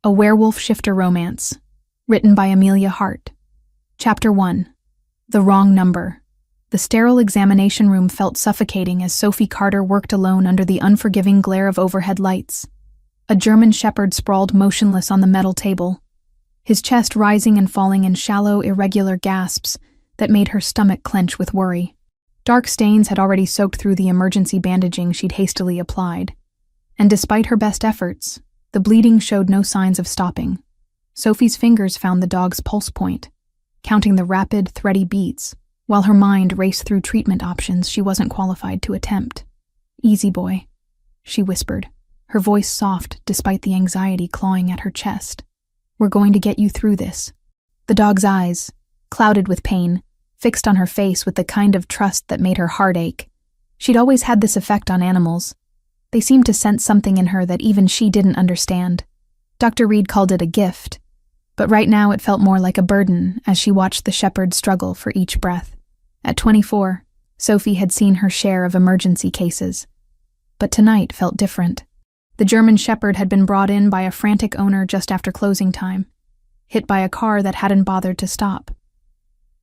A Werewolf Shifter Romance, written by Amelia Hart. Chapter 1. The Wrong Number. The sterile examination room felt suffocating as Sophie Carter worked alone under the unforgiving glare of overhead lights. A German shepherd sprawled motionless on the metal table, his chest rising and falling in shallow, irregular gasps that made her stomach clench with worry. Dark stains had already soaked through the emergency bandaging she'd hastily applied, and despite her best efforts, the bleeding showed no signs of stopping. Sophie's fingers found the dog's pulse point, counting the rapid, thready beats, while her mind raced through treatment options she wasn't qualified to attempt. "Easy, boy," she whispered, her voice soft despite the anxiety clawing at her chest. "We're going to get you through this." The dog's eyes, clouded with pain, fixed on her face with the kind of trust that made her heart ache. She'd always had this effect on animals. They seemed to sense something in her that even she didn't understand. Dr. Reed called it a gift, but right now it felt more like a burden as she watched the shepherd struggle for each breath. At 24, Sophie had seen her share of emergency cases, but tonight felt different. The German shepherd had been brought in by a frantic owner just after closing time, hit by a car that hadn't bothered to stop.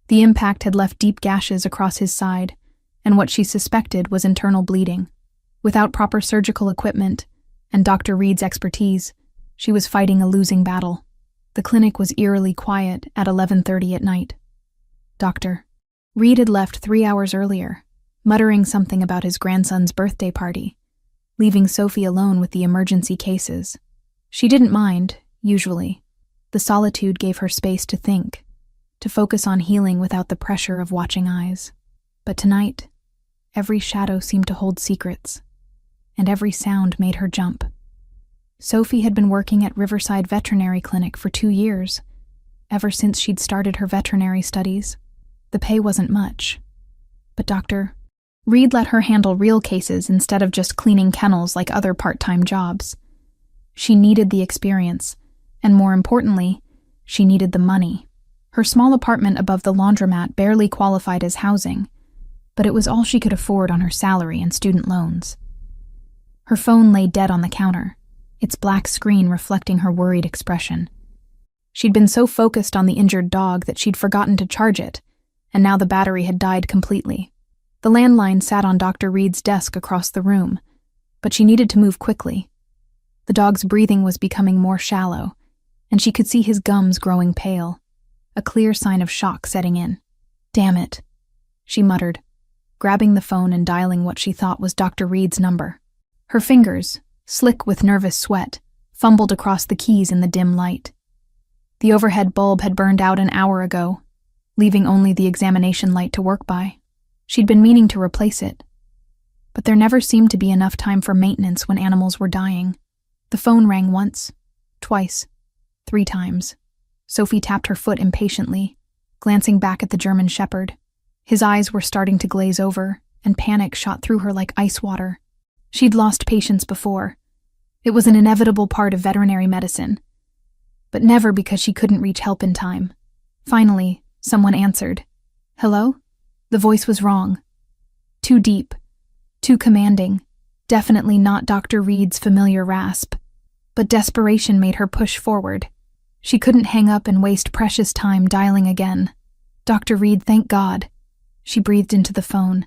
The impact had left deep gashes across his side, and what she suspected was internal bleeding. Without proper surgical equipment and Dr. Reed's expertise, she was fighting a losing battle. The clinic was eerily quiet at 11:30 at night. Dr. Reed had left 3 hours earlier, muttering something about his grandson's birthday party, leaving Sophie alone with the emergency cases. She didn't mind, usually. The solitude gave her space to think, to focus on healing without the pressure of watching eyes. But tonight, every shadow seemed to hold secrets, and every sound made her jump. Sophie had been working at Riverside Veterinary Clinic for 2 years, ever since she'd started her veterinary studies. The pay wasn't much, but Dr. Reed let her handle real cases instead of just cleaning kennels like other part-time jobs. She needed the experience, and more importantly, she needed the money. Her small apartment above the laundromat barely qualified as housing, but it was all she could afford on her salary and student loans. Her phone lay dead on the counter, its black screen reflecting her worried expression. She'd been so focused on the injured dog that she'd forgotten to charge it, and now the battery had died completely. The landline sat on Dr. Reed's desk across the room, but she needed to move quickly. The dog's breathing was becoming more shallow, and she could see his gums growing pale, a clear sign of shock setting in. "Damn it," she muttered, grabbing the phone and dialing what she thought was Dr. Reed's number. Her fingers, slick with nervous sweat, fumbled across the keys in the dim light. The overhead bulb had burned out an hour ago, leaving only the examination light to work by. She'd been meaning to replace it, but there never seemed to be enough time for maintenance when animals were dying. The phone rang once, twice, 3 times. Sophie tapped her foot impatiently, glancing back at the German shepherd. His eyes were starting to glaze over, and panic shot through her like ice water. She'd lost patients before. It was an inevitable part of veterinary medicine, but never because she couldn't reach help in time. Finally, someone answered. "Hello?" The voice was wrong. Too deep, too commanding, definitely not Dr. Reed's familiar rasp. But desperation made her push forward. She couldn't hang up and waste precious time dialing again. "Dr. Reed, thank God." She breathed into the phone.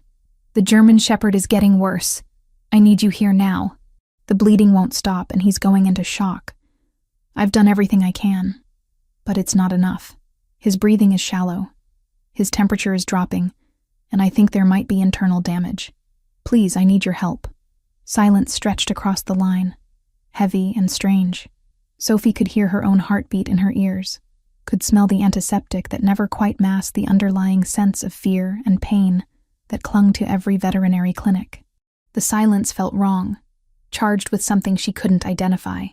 "The German shepherd is getting worse. I need you here now. The bleeding won't stop and he's going into shock. I've done everything I can, but it's not enough. His breathing is shallow. His temperature is dropping, and I think there might be internal damage. Please, I need your help." Silence stretched across the line, heavy and strange. Sophie could hear her own heartbeat in her ears, could smell the antiseptic that never quite masked the underlying sense of fear and pain that clung to every veterinary clinic. The silence felt wrong, charged with something she couldn't identify.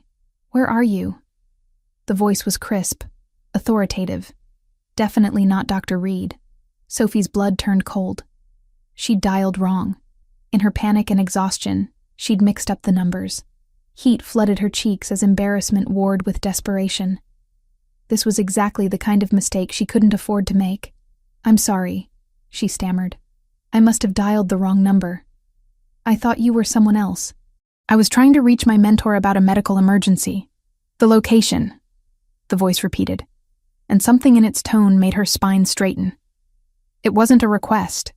"Where are you?" The voice was crisp, authoritative, definitely not Dr. Reed. Sophie's blood turned cold. She'd dialed wrong. In her panic and exhaustion, she'd mixed up the numbers. Heat flooded her cheeks as embarrassment warred with desperation. This was exactly the kind of mistake she couldn't afford to make. "I'm sorry," she stammered. "I must have dialed the wrong number. I thought you were someone else. I was trying to reach my mentor about a medical emergency. The location, the voice repeated, and something in its tone made her spine straighten. It wasn't a request.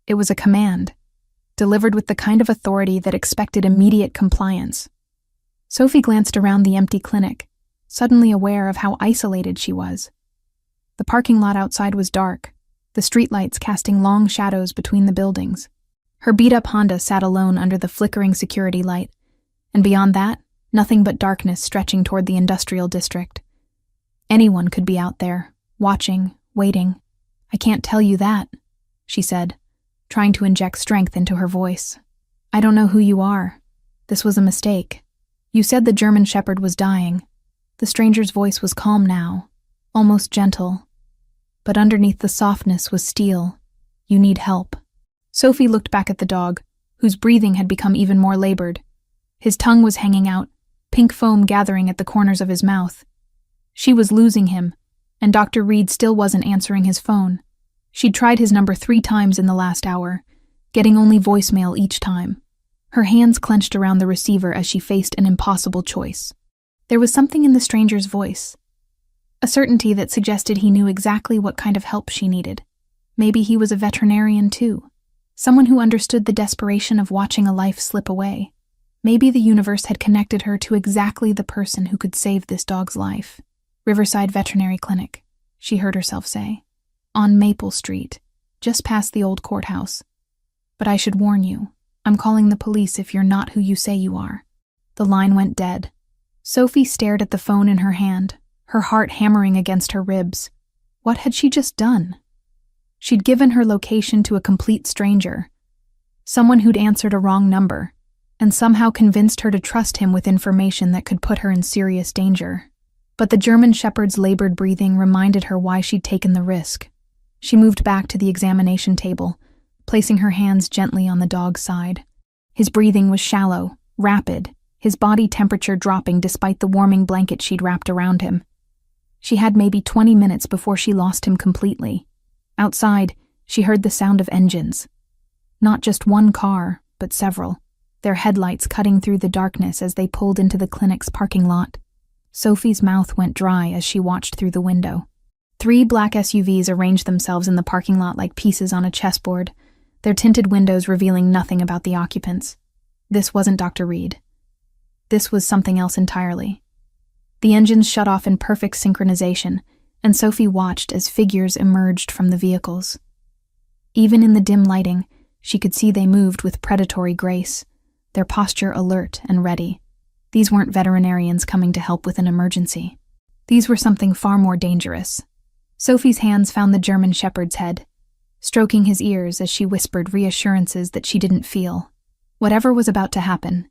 It was a command, delivered with the kind of authority that expected immediate compliance. Sophie glanced around the empty clinic, suddenly aware of how isolated she was. The parking lot outside was dark, the streetlights casting long shadows between the buildings. Her beat-up Honda sat alone under the flickering security light, and beyond that, nothing but darkness stretching toward the industrial district. Anyone could be out there, watching, waiting. "I can't tell you that," she said, trying to inject strength into her voice. "I don't know who you are. This was a mistake. You said the German Shepherd was dying." The stranger's voice was calm now, almost gentle. But underneath the softness was steel. "You need help." Sophie looked back at the dog, whose breathing had become even more labored. His tongue was hanging out, pink foam gathering at the corners of his mouth. She was losing him, and Dr. Reed still wasn't answering his phone. She'd tried his number 3 times in the last hour, getting only voicemail each time. Her hands clenched around the receiver as she faced an impossible choice. There was something in the stranger's voice, a certainty that suggested he knew exactly what kind of help she needed. Maybe he was a veterinarian too, someone who understood the desperation of watching a life slip away. Maybe the universe had connected her to exactly the person who could save this dog's life. "Riverside Veterinary Clinic," she heard herself say. "On Maple Street, just past the old courthouse. But I should warn you, I'm calling the police if you're not who you say you are." The line went dead. Sophie stared at the phone in her hand, her heart hammering against her ribs. What had she just done? She'd given her location to a complete stranger, someone who'd answered a wrong number, and somehow convinced her to trust him with information that could put her in serious danger. But the German Shepherd's labored breathing reminded her why she'd taken the risk. She moved back to the examination table, placing her hands gently on the dog's side. His breathing was shallow, rapid, his body temperature dropping despite the warming blanket she'd wrapped around him. She had maybe 20 minutes before she lost him completely. Outside, she heard the sound of engines. Not just one car, but several, their headlights cutting through the darkness as they pulled into the clinic's parking lot. Sophie's mouth went dry as she watched through the window. 3 black SUVs arranged themselves in the parking lot like pieces on a chessboard, their tinted windows revealing nothing about the occupants. This wasn't Dr. Reed. This was something else entirely. The engines shut off in perfect synchronization, and Sophie watched as figures emerged from the vehicles. Even in the dim lighting, she could see they moved with predatory grace, their posture alert and ready. These weren't veterinarians coming to help with an emergency. These were something far more dangerous. Sophie's hands found the German Shepherd's head, stroking his ears as she whispered reassurances that she didn't feel. Whatever was about to happen,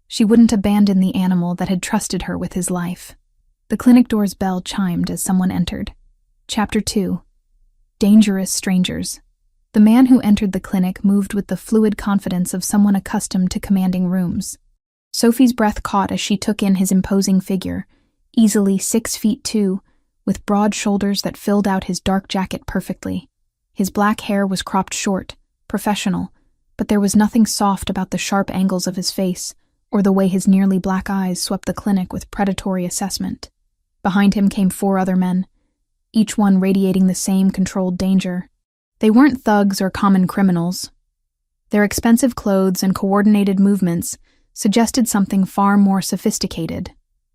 she wouldn't abandon the animal that had trusted her with his life. The clinic door's bell chimed as someone entered. Chapter 2. Dangerous Strangers. The man who entered the clinic moved with the fluid confidence of someone accustomed to commanding rooms. Sophie's breath caught as she took in his imposing figure, easily 6'2", with broad shoulders that filled out his dark jacket perfectly. His black hair was cropped short, professional, but there was nothing soft about the sharp angles of his face or the way his nearly black eyes swept the clinic with predatory assessment. Behind him came 4 other men, each one radiating the same controlled danger. They weren't thugs or common criminals. Their expensive clothes and coordinated movements suggested something far more sophisticated.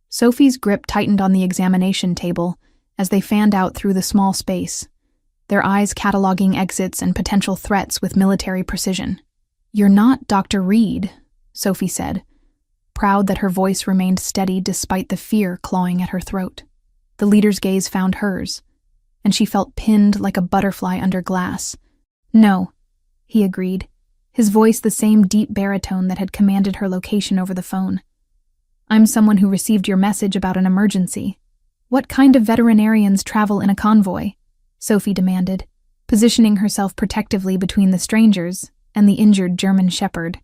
Sophie's grip tightened on the examination table as they fanned out through the small space, their eyes cataloging exits and potential threats with military precision. "You're not Dr. Reed," Sophie said, proud that her voice remained steady despite the fear clawing at her throat. The leader's gaze found hers, and she felt pinned like a butterfly under glass. "No," he agreed, his voice the same deep baritone that had commanded her location over the phone. "I'm someone who received your message about an emergency." "What kind of veterinarians travel in a convoy?" Sophie demanded, positioning herself protectively between the strangers and the injured German Shepherd.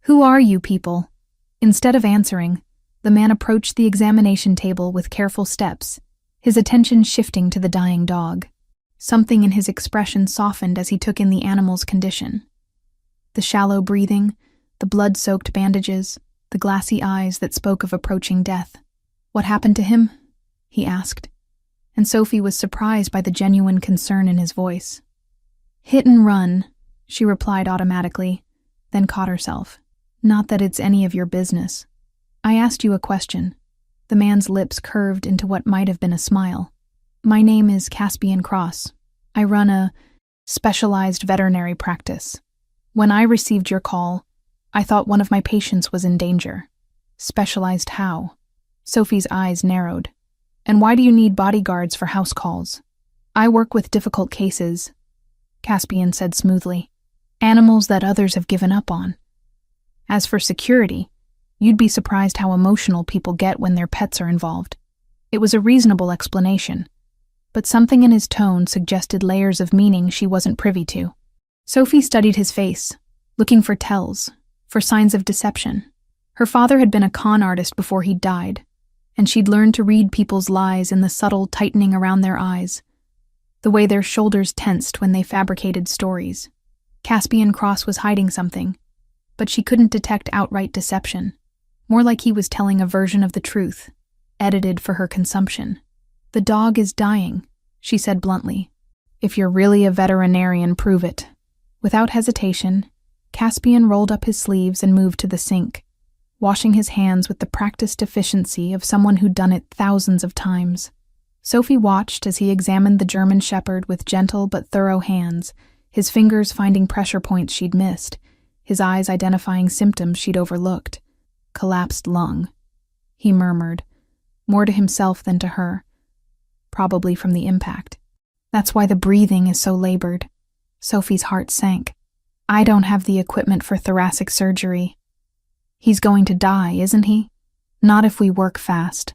"Who are you people?" Instead of answering, the man approached the examination table with careful steps, his attention shifting to the dying dog. Something in his expression softened as he took in the animal's condition. The shallow breathing, the blood-soaked bandages, the glassy eyes that spoke of approaching death. "What happened to him?" he asked, and Sophie was surprised by the genuine concern in his voice. "Hit and run," she replied automatically, then caught herself. "Not that it's any of your business. I asked you a question." The man's lips curved into what might have been a smile. "My name is Caspian Cross. I run a specialized veterinary practice. When I received your call, I thought one of my patients was in danger." "Specialized how?" Sophie's eyes narrowed. "And why do you need bodyguards for house calls?" "I work with difficult cases," Caspian said smoothly. "Animals that others have given up on. As for security, you'd be surprised how emotional people get when their pets are involved." It was a reasonable explanation, but something in his tone suggested layers of meaning she wasn't privy to. Sophie studied his face, looking for tells, for signs of deception. Her father had been a con artist before he died, and she'd learned to read people's lies in the subtle tightening around their eyes, the way their shoulders tensed when they fabricated stories. Caspian Cross was hiding something, but she couldn't detect outright deception, more like he was telling a version of the truth, edited for her consumption. "The dog is dying," she said bluntly. "If you're really a veterinarian, prove it." Without hesitation, Caspian rolled up his sleeves and moved to the sink, washing his hands with the practiced efficiency of someone who'd done it thousands of times. Sophie watched as he examined the German Shepherd with gentle but thorough hands, his fingers finding pressure points she'd missed, his eyes identifying symptoms she'd overlooked. "Collapsed lung," he murmured, more to himself than to her, probably from the impact. "That's why the breathing is so labored." Sophie's heart sank. "I don't have the equipment for thoracic surgery." "He's going to die, isn't he?" "Not if we work fast."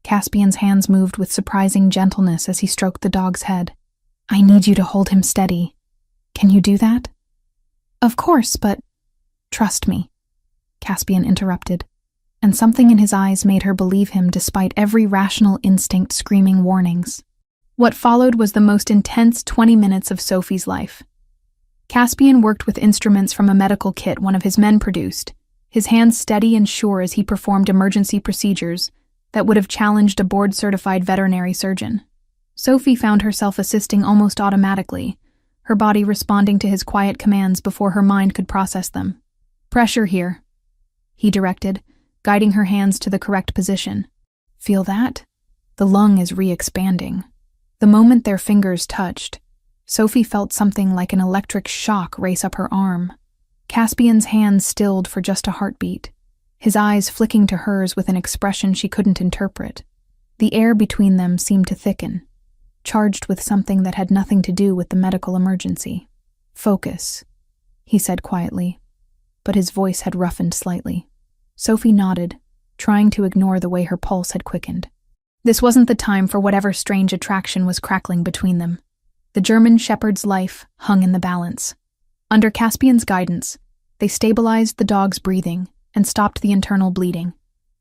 Caspian's hands moved with surprising gentleness as he stroked the dog's head. "I need you to hold him steady. Can you do that?" "Of course, but—" "Trust me," Caspian interrupted, and something in his eyes made her believe him despite every rational instinct screaming warnings. What followed was the most intense 20 minutes of Sophie's life. Caspian worked with instruments from a medical kit one of his men produced, his hands steady and sure as he performed emergency procedures that would have challenged a board-certified veterinary surgeon. Sophie found herself assisting almost automatically, her body responding to his quiet commands before her mind could process them. "Pressure here," he directed, guiding her hands to the correct position. "Feel that? The lung is re-expanding." The moment their fingers touched, Sophie felt something like an electric shock race up her arm. Caspian's hands stilled for just a heartbeat, his eyes flicking to hers with an expression she couldn't interpret. The air between them seemed to thicken, charged with something that had nothing to do with the medical emergency. "Focus," he said quietly, but his voice had roughened slightly. Sophie nodded, trying to ignore the way her pulse had quickened. This wasn't the time for whatever strange attraction was crackling between them. The German Shepherd's life hung in the balance. Under Caspian's guidance, they stabilized the dog's breathing and stopped the internal bleeding.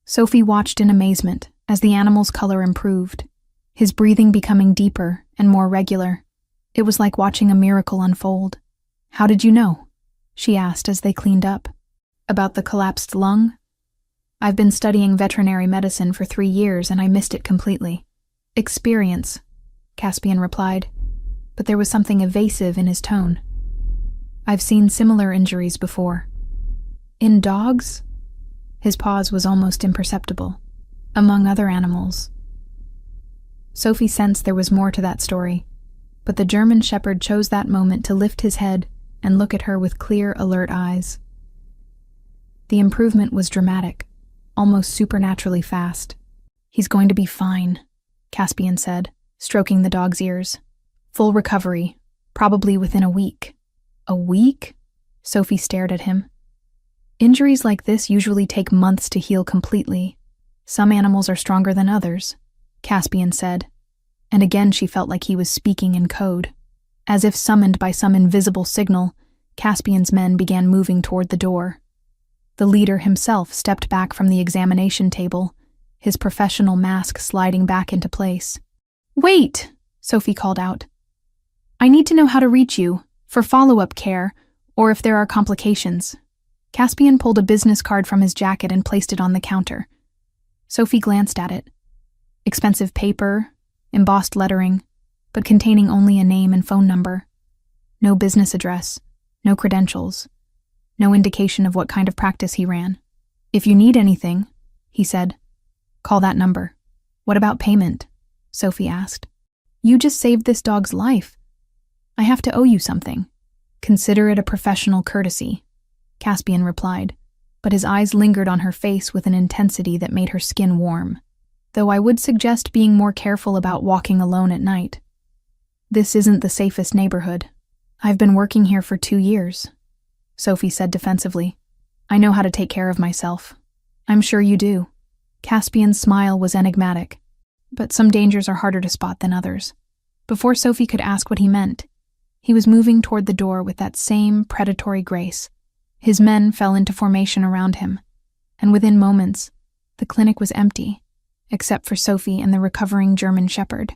Sophie watched in amazement as the animal's color improved, his breathing becoming deeper and more regular. It was like watching a miracle unfold. "How did you know?" she asked as they cleaned up. "About the collapsed lung?" "I've been studying veterinary medicine for 3 years and I missed it completely." "Experience," Caspian replied, but there was something evasive in his tone. "I've seen similar injuries before." "In dogs?" His pause was almost imperceptible. "Among other animals." Sophie sensed there was more to that story, but the German Shepherd chose that moment to lift his head and look at her with clear, alert eyes. The improvement was dramatic, almost supernaturally fast. "He's going to be fine," Caspian said, stroking the dog's ears. "Full recovery, probably within a week." "A week?" Sophie stared at him. "Injuries like this usually take months to heal completely. Some animals are stronger than others," Caspian said, and again she felt like he was speaking in code. As if summoned by some invisible signal, Caspian's men began moving toward the door. The leader himself stepped back from the examination table, his professional mask sliding back into place. "Wait!" Sophie called out. "I need to know how to reach you, for follow-up care, or if there are complications." Caspian pulled a business card from his jacket and placed it on the counter. Sophie glanced at it. Expensive paper, embossed lettering, but containing only a name and phone number. No business address, no credentials, no indication of what kind of practice he ran. "If you need anything," he said, "call that number." "What about payment?" Sophie asked. "You just saved this dog's life. I have to owe you something." "Consider it a professional courtesy," Caspian replied, but his eyes lingered on her face with an intensity that made her skin warm. "Though I would suggest being more careful about walking alone at night. This isn't the safest neighborhood." "I've been working here for 2 years," Sophie said defensively. "I know how to take care of myself." "I'm sure you do." Caspian's smile was enigmatic, but some dangers are harder to spot than others. Before Sophie could ask what he meant, he was moving toward the door with that same predatory grace. His men fell into formation around him, and within moments, the clinic was empty, except for Sophie and the recovering German shepherd.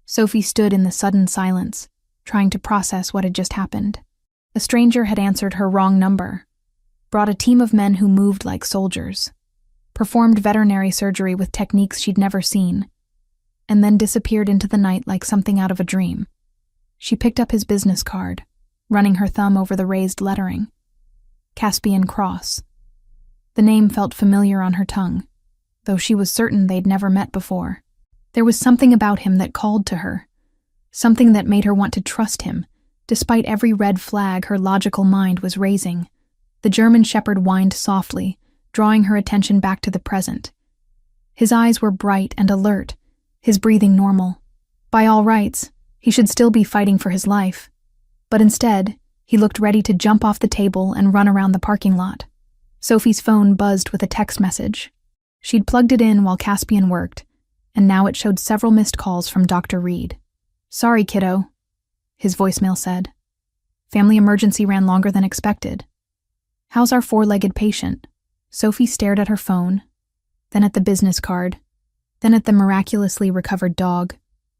Sophie stood in the sudden silence, trying to process what had just happened. A stranger had answered her wrong number, brought a team of men who moved like soldiers, performed veterinary surgery with techniques she'd never seen, and then disappeared into the night like something out of a dream. She picked up his business card, running her thumb over the raised lettering. Caspian Cross. The name felt familiar on her tongue, though she was certain they'd never met before. There was something about him that called to her, something that made her want to trust him, despite every red flag her logical mind was raising. The German shepherd whined softly, drawing her attention back to the present. His eyes were bright and alert, his breathing normal. By all rights, he should still be fighting for his life. But instead, he looked ready to jump off the table and run around the parking lot. Sophie's phone buzzed with a text message. She'd plugged it in while Caspian worked, and now it showed several missed calls from Dr. Reed. "Sorry, kiddo," his voicemail said. "Family emergency ran longer than expected." "How's our 4-legged patient?" Sophie stared at her phone, then at the business card, then at the miraculously recovered dog.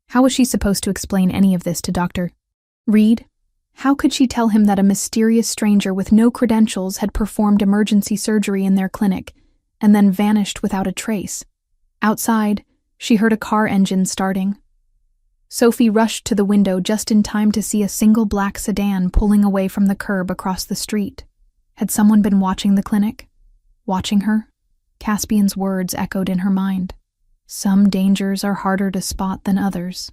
How was she supposed to explain any of this to Dr. Reed? How could she tell him that a mysterious stranger with no credentials had performed emergency surgery in their clinic and then vanished without a trace? Outside, she heard a car engine starting. Sophie rushed to the window just in time to see a single black sedan pulling away from the curb across the street. Had someone been watching the clinic? Watching her? Caspian's words echoed in her mind. Some dangers are harder to spot than others.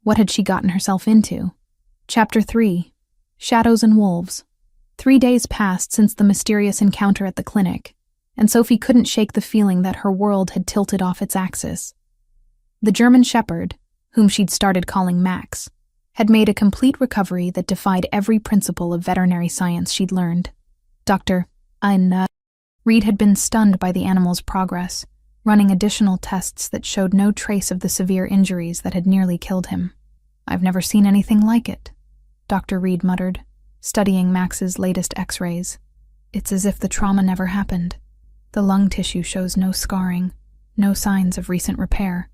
What had she gotten herself into? Chapter 3. Shadows and Wolves. 3 days passed since the mysterious encounter at the clinic, and Sophie couldn't shake the feeling that her world had tilted off its axis. The German shepherd, whom she'd started calling Max, had made a complete recovery that defied every principle of veterinary science she'd learned. Dr. Reed had been stunned by the animal's progress, running additional tests that showed no trace of the severe injuries that had nearly killed him. "I've never seen anything like it," Dr. Reed muttered, studying Max's latest x-rays. "It's as if the trauma never happened. The lung tissue shows no scarring, no signs of recent repair."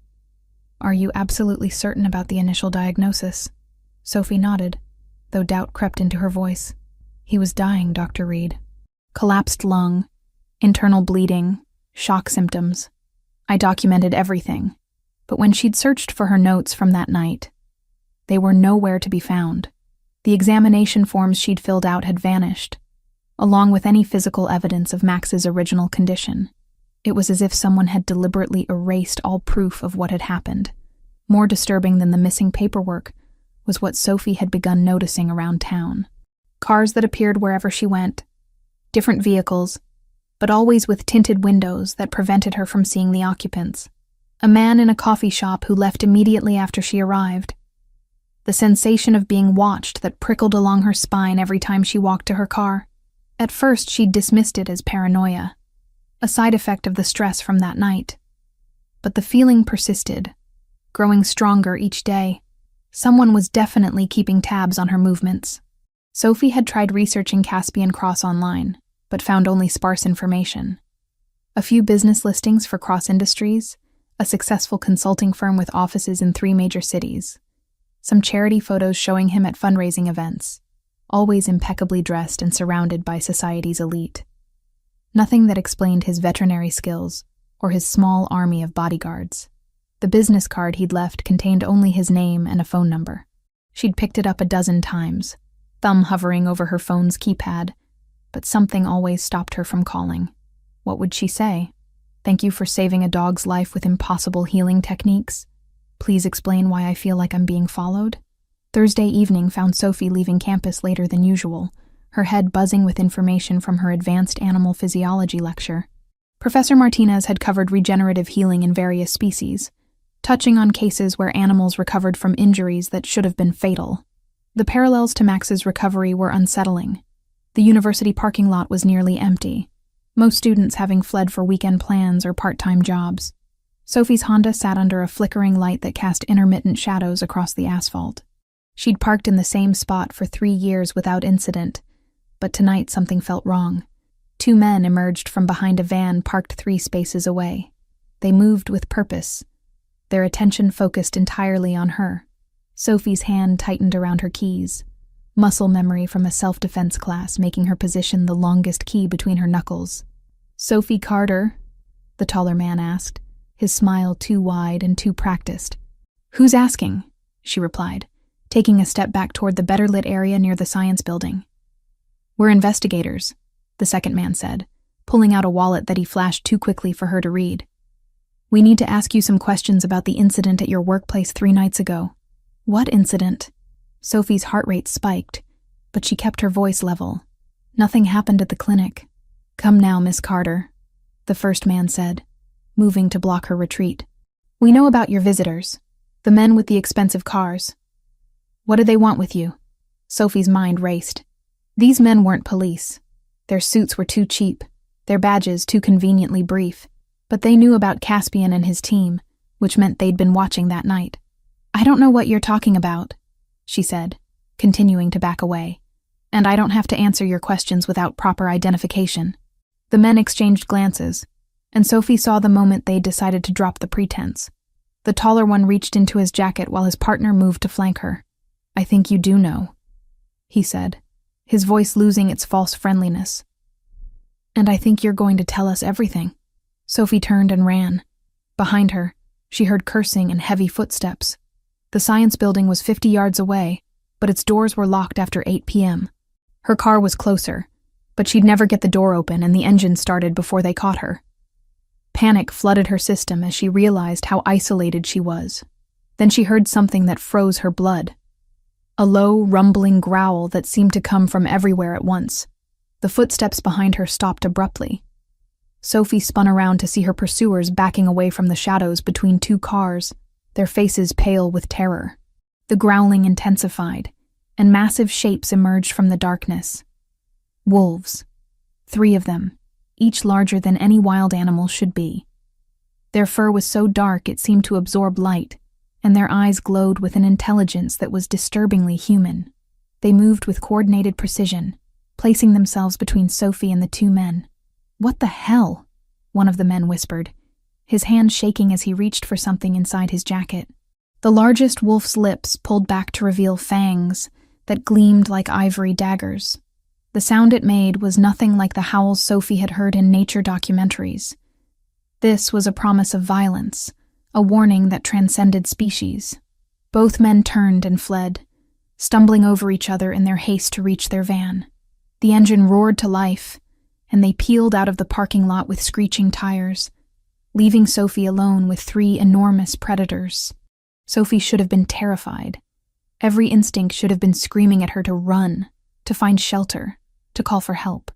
"Are you absolutely certain about the initial diagnosis?" Sophie nodded, though doubt crept into her voice. "He was dying, Dr. Reed. Collapsed lung, internal bleeding, shock symptoms. I documented everything, but when she'd searched for her notes from that night, they were nowhere to be found. The examination forms she'd filled out had vanished, along with any physical evidence of Max's original condition. It was as if someone had deliberately erased all proof of what had happened. More disturbing than the missing paperwork was what Sophie had begun noticing around town. Cars that appeared wherever she went, different vehicles, but always with tinted windows that prevented her from seeing the occupants. A man in a coffee shop who left immediately after she arrived. The sensation of being watched that prickled along her spine every time she walked to her car. At first, she'd dismissed it as paranoia, a side effect of the stress from that night. But the feeling persisted, growing stronger each day. Someone was definitely keeping tabs on her movements. Sophie had tried researching Caspian Cross online, but found only sparse information. A few business listings for Cross Industries, a successful consulting firm with offices in 3 major cities, some charity photos showing him at fundraising events, always impeccably dressed and surrounded by society's elite. Nothing that explained his veterinary skills or his small army of bodyguards. The business card he'd left contained only his name and a phone number. She'd picked it up a dozen times, thumb hovering over her phone's keypad, but something always stopped her from calling. What would she say? Thank you for saving a dog's life with impossible healing techniques. Please explain why I feel like I'm being followed. Thursday evening found Sophie leaving campus later than usual, her head buzzing with information from her advanced animal physiology lecture. Professor Martinez had covered regenerative healing in various species, touching on cases where animals recovered from injuries that should have been fatal. The parallels to Max's recovery were unsettling. The university parking lot was nearly empty, most students having fled for weekend plans or part-time jobs. Sophie's Honda sat under a flickering light that cast intermittent shadows across the asphalt. She'd parked in the same spot for 3 years without incident, but tonight something felt wrong. 2 men emerged from behind a van parked 3 spaces away. They moved with purpose, their attention focused entirely on her. Sophie's hand tightened around her keys, muscle memory from a self-defense class making her position the longest key between her knuckles. "Sophie Carter?" the taller man asked, his smile too wide and too practiced. "Who's asking?" she replied, taking a step back toward the better-lit area near the science building. "We're investigators," the second man said, pulling out a wallet that he flashed too quickly for her to read. "We need to ask you some questions about the incident at your workplace 3 nights ago." "What incident?" Sophie's heart rate spiked, but she kept her voice level. "Nothing happened at the clinic." "Come now, Miss Carter," the first man said, moving to block her retreat. "We know about your visitors, the men with the expensive cars. What do they want with you?" Sophie's mind raced. These men weren't police. Their suits were too cheap, their badges too conveniently brief, but they knew about Caspian and his team, which meant they'd been watching that night. "I don't know what you're talking about," she said, continuing to back away. "And I don't have to answer your questions without proper identification." The men exchanged glances, and Sophie saw the moment they decided to drop the pretense. The taller one reached into his jacket while his partner moved to flank her. "I think you do know," he said, his voice losing its false friendliness. "And I think you're going to tell us everything." Sophie turned and ran. Behind her, she heard cursing and heavy footsteps. The science building was 50 yards away, but its doors were locked after 8 p.m. Her car was closer, but she'd never get the door open and the engine started before they caught her. Panic flooded her system as she realized how isolated she was. Then she heard something that froze her blood. A low, rumbling growl that seemed to come from everywhere at once. The footsteps behind her stopped abruptly. Sophie spun around to see her pursuers backing away from the shadows between 2 cars, their faces pale with terror. The growling intensified, and massive shapes emerged from the darkness. Wolves. 3 of them, each larger than any wild animal should be. Their fur was so dark it seemed to absorb light, and their eyes glowed with an intelligence that was disturbingly human. They moved with coordinated precision, placing themselves between Sophie and the 2 men. "What the hell?" one of the men whispered, his hand shaking as he reached for something inside his jacket. The largest wolf's lips pulled back to reveal fangs that gleamed like ivory daggers. The sound it made was nothing like the howls Sophie had heard in nature documentaries. This was a promise of violence, a warning that transcended species. Both men turned and fled, stumbling over each other in their haste to reach their van. The engine roared to life, and they peeled out of the parking lot with screeching tires, leaving Sophie alone with 3 enormous predators. Sophie should have been terrified. Every instinct should have been screaming at her to run, to find shelter, to call for help.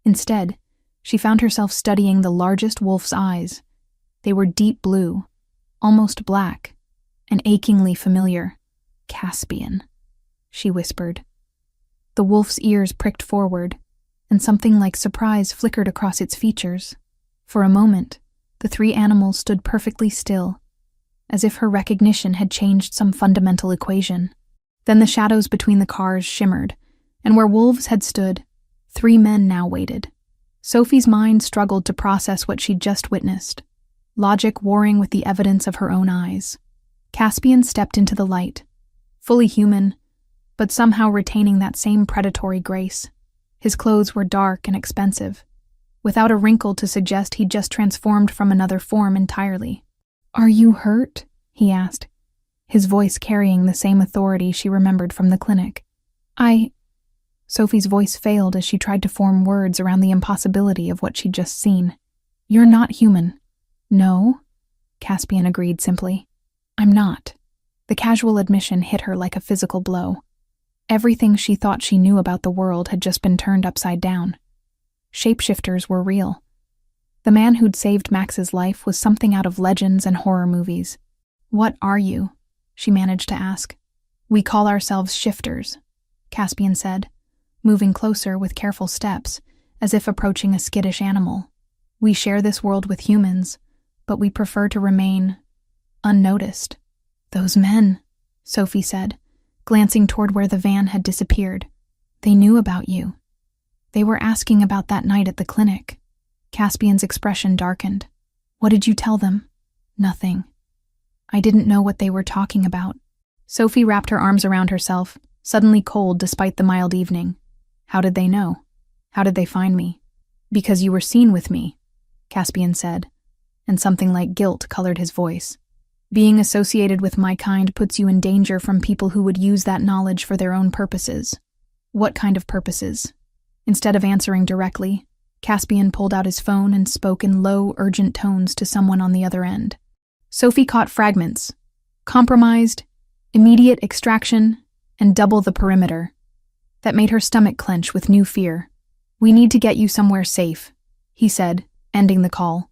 Instead, she found herself studying the largest wolf's eyes. They were deep blue, almost black, and achingly familiar. "Caspian," she whispered. The wolf's ears pricked forward, and something like surprise flickered across its features. For a moment, the 3 animals stood perfectly still, as if her recognition had changed some fundamental equation. Then the shadows between the cars shimmered, and where wolves had stood, 3 men now waited. Sophie's mind struggled to process what she'd just witnessed, logic warring with the evidence of her own eyes. Caspian stepped into the light, fully human, but somehow retaining that same predatory grace. His clothes were dark and expensive, without a wrinkle to suggest he'd just transformed from another form entirely. "Are you hurt?" he asked, his voice carrying the same authority she remembered from the clinic. Sophie's voice failed as she tried to form words around the impossibility of what she'd just seen. "You're not human." "No," Caspian agreed simply. "I'm not." The casual admission hit her like a physical blow. Everything she thought she knew about the world had just been turned upside down. Shapeshifters were real. The man who'd saved Max's life was something out of legends and horror movies. "What are you?" she managed to ask. "We call ourselves shifters," Caspian said, moving closer with careful steps, as if approaching a skittish animal. "We share this world with humans, but we prefer to remain unnoticed." "Those men," Sophie said, glancing toward where the van had disappeared. "They knew about you. They were asking about that night at the clinic." Caspian's expression darkened. "What did you tell them?" "Nothing. I didn't know what they were talking about." Sophie wrapped her arms around herself, suddenly cold despite the mild evening. "How did they know? How did they find me?" "Because you were seen with me," Caspian said, and something like guilt colored his voice. "Being associated with my kind puts you in danger from people who would use that knowledge for their own purposes." "What kind of purposes?" Instead of answering directly, Caspian pulled out his phone and spoke in low, urgent tones to someone on the other end. Sophie caught fragments: compromised, immediate extraction, and double the perimeter. That made her stomach clench with new fear. "We need to get you somewhere safe," he said, ending the call.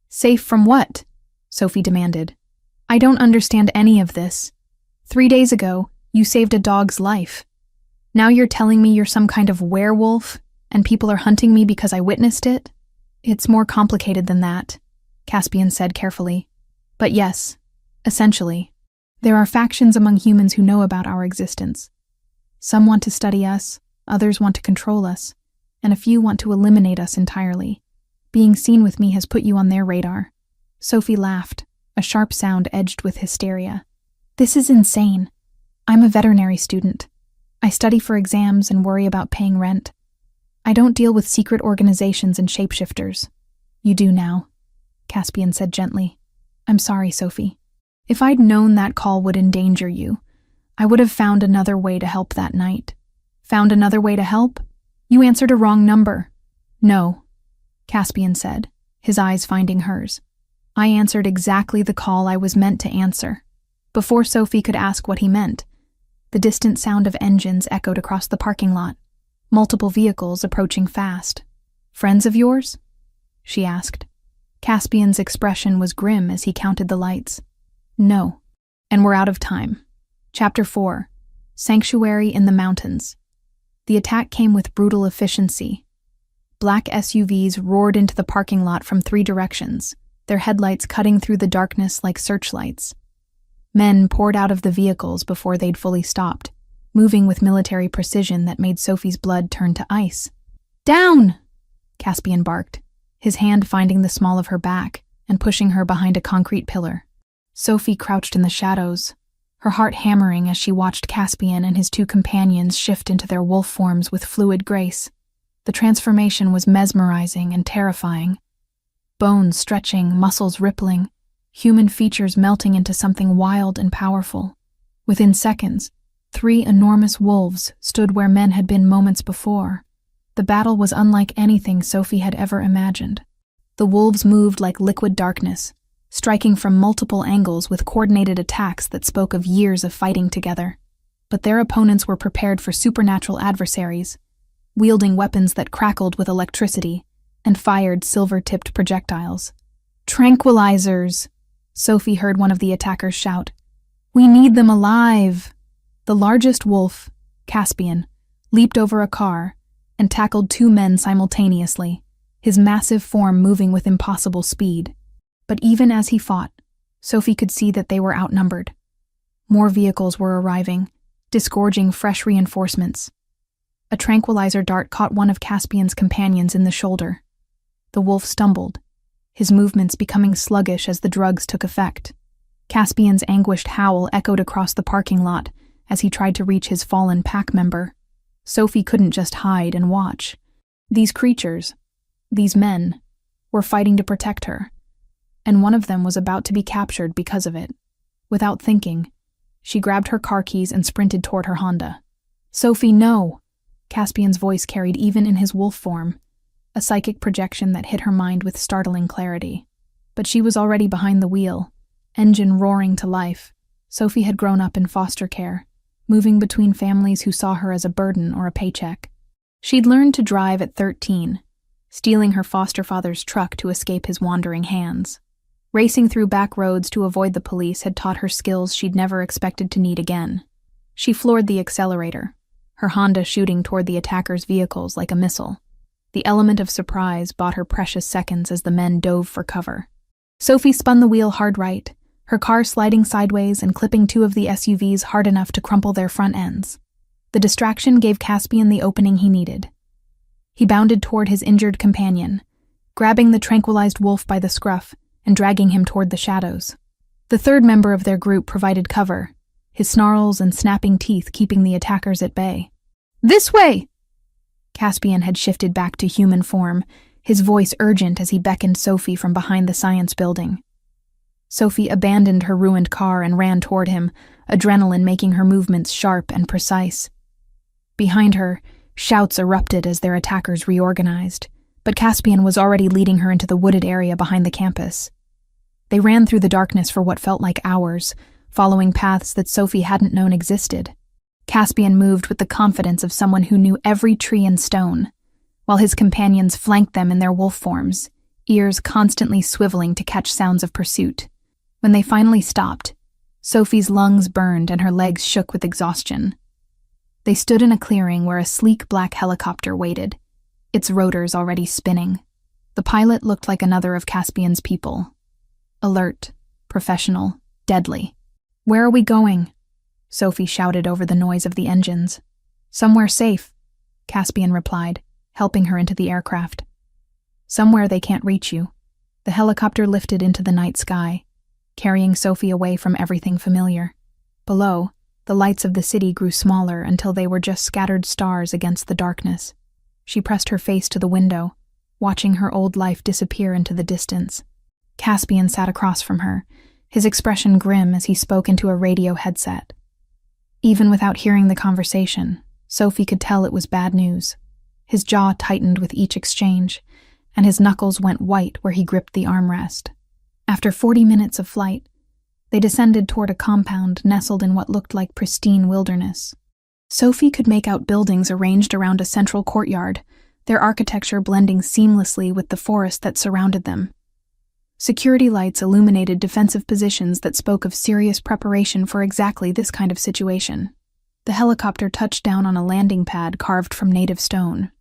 "Safe from what?" Sophie demanded. "I don't understand any of this. 3 days ago, you saved a dog's life. Now you're telling me you're some kind of werewolf, and people are hunting me because I witnessed it?" "It's more complicated than that," Caspian said carefully. "But yes, essentially. There are factions among humans who know about our existence. Some want to study us, others want to control us, and a few want to eliminate us entirely. Being seen with me has put you on their radar." Sophie laughed, a sharp sound edged with hysteria. "This is insane. I'm a veterinary student. I study for exams and worry about paying rent. I don't deal with secret organizations and shapeshifters." "You do now," Caspian said gently. "I'm sorry, Sophie. If I'd known that call would endanger you, I would have found another way to help that night." "Found another way to help? You answered a wrong number." "No," Caspian said, his eyes finding hers. "I answered exactly the call I was meant to answer." Before Sophie could ask what he meant, the distant sound of engines echoed across the parking lot, multiple vehicles approaching fast. "Friends of yours?" she asked. Caspian's expression was grim as he counted the lights. "No, and we're out of time." Chapter 4: Sanctuary in the Mountains. The attack came with brutal efficiency. Black SUVs roared into the parking lot from 3 directions, their headlights cutting through the darkness like searchlights. Men poured out of the vehicles before they'd fully stopped, moving with military precision that made Sophie's blood turn to ice. "Down!" Caspian barked, his hand finding the small of her back and pushing her behind a concrete pillar. Sophie crouched in the shadows, her heart hammering as she watched Caspian and his 2 companions shift into their wolf forms with fluid grace. The transformation was mesmerizing and terrifying. Bones stretching, muscles rippling, human features melting into something wild and powerful. Within seconds, 3 enormous wolves stood where men had been moments before. The battle was unlike anything Sophie had ever imagined. The wolves moved like liquid darkness, striking from multiple angles with coordinated attacks that spoke of years of fighting together. But their opponents were prepared for supernatural adversaries, wielding weapons that crackled with electricity and fired silver-tipped projectiles. "Tranquilizers!" Sophie heard one of the attackers shout. "We need them alive!" The largest wolf, Caspian, leaped over a car and tackled 2 men simultaneously, his massive form moving with impossible speed. But even as he fought, Sophie could see that they were outnumbered. More vehicles were arriving, disgorging fresh reinforcements. A tranquilizer dart caught one of Caspian's companions in the shoulder. The wolf stumbled, his movements becoming sluggish as the drugs took effect. Caspian's anguished howl echoed across the parking lot as he tried to reach his fallen pack member. Sophie couldn't just hide and watch. These creatures, These men were fighting to protect her, and one of them was about to be captured because of it. Without thinking, she grabbed her car keys and sprinted toward her Honda. "Sophie, no!" Caspian's voice carried even in his wolf form, a psychic projection that hit her mind with startling clarity. But she was already behind the wheel, engine roaring to life. Sophie had grown up in foster care, moving between families who saw her as a burden or a paycheck. She'd learned to drive at 13, stealing her foster father's truck to escape his wandering hands. Racing through back roads to avoid the police had taught her skills she'd never expected to need again. She floored the accelerator, her Honda shooting toward the attackers' vehicles like a missile. The element of surprise bought her precious seconds as the men dove for cover. Sophie spun the wheel hard right, her car sliding sideways and clipping two of the SUVs hard enough to crumple their front ends. The distraction gave Caspian the opening he needed. He bounded toward his injured companion, grabbing the tranquilized wolf by the scruff and dragging him toward the shadows. The third member of their group provided cover, his snarls and snapping teeth keeping the attackers at bay. "This way!" Caspian had shifted back to human form, his voice urgent as he beckoned Sophie from behind the science building. Sophie abandoned her ruined car and ran toward him, adrenaline making her movements sharp and precise. Behind her, shouts erupted as their attackers reorganized, but Caspian was already leading her into the wooded area behind the campus. They ran through the darkness for what felt like hours, following paths that Sophie hadn't known existed. Caspian moved with the confidence of someone who knew every tree and stone, while his companions flanked them in their wolf forms, ears constantly swiveling to catch sounds of pursuit. When they finally stopped, Sophie's lungs burned and her legs shook with exhaustion. They stood in a clearing where a sleek black helicopter waited, its rotors already spinning. The pilot looked like another of Caspian's people. Alert, professional, deadly. "Where are we going?" Sophie shouted over the noise of the engines. "Somewhere safe," Caspian replied, helping her into the aircraft. "Somewhere they can't reach you." The helicopter lifted into the night sky, carrying Sophie away from everything familiar. Below, the lights of the city grew smaller until they were just scattered stars against the darkness. She pressed her face to the window, watching her old life disappear into the distance. Caspian sat across from her, his expression grim as he spoke into a radio headset. Even without hearing the conversation, Sophie could tell it was bad news. His jaw tightened with each exchange, and his knuckles went white where he gripped the armrest. After 40 minutes of flight, they descended toward a compound nestled in what looked like pristine wilderness. Sophie could make out buildings arranged around a central courtyard, their architecture blending seamlessly with the forest that surrounded them. Security lights illuminated defensive positions that spoke of serious preparation for exactly this kind of situation. The helicopter touched down on a landing pad carved from native stone.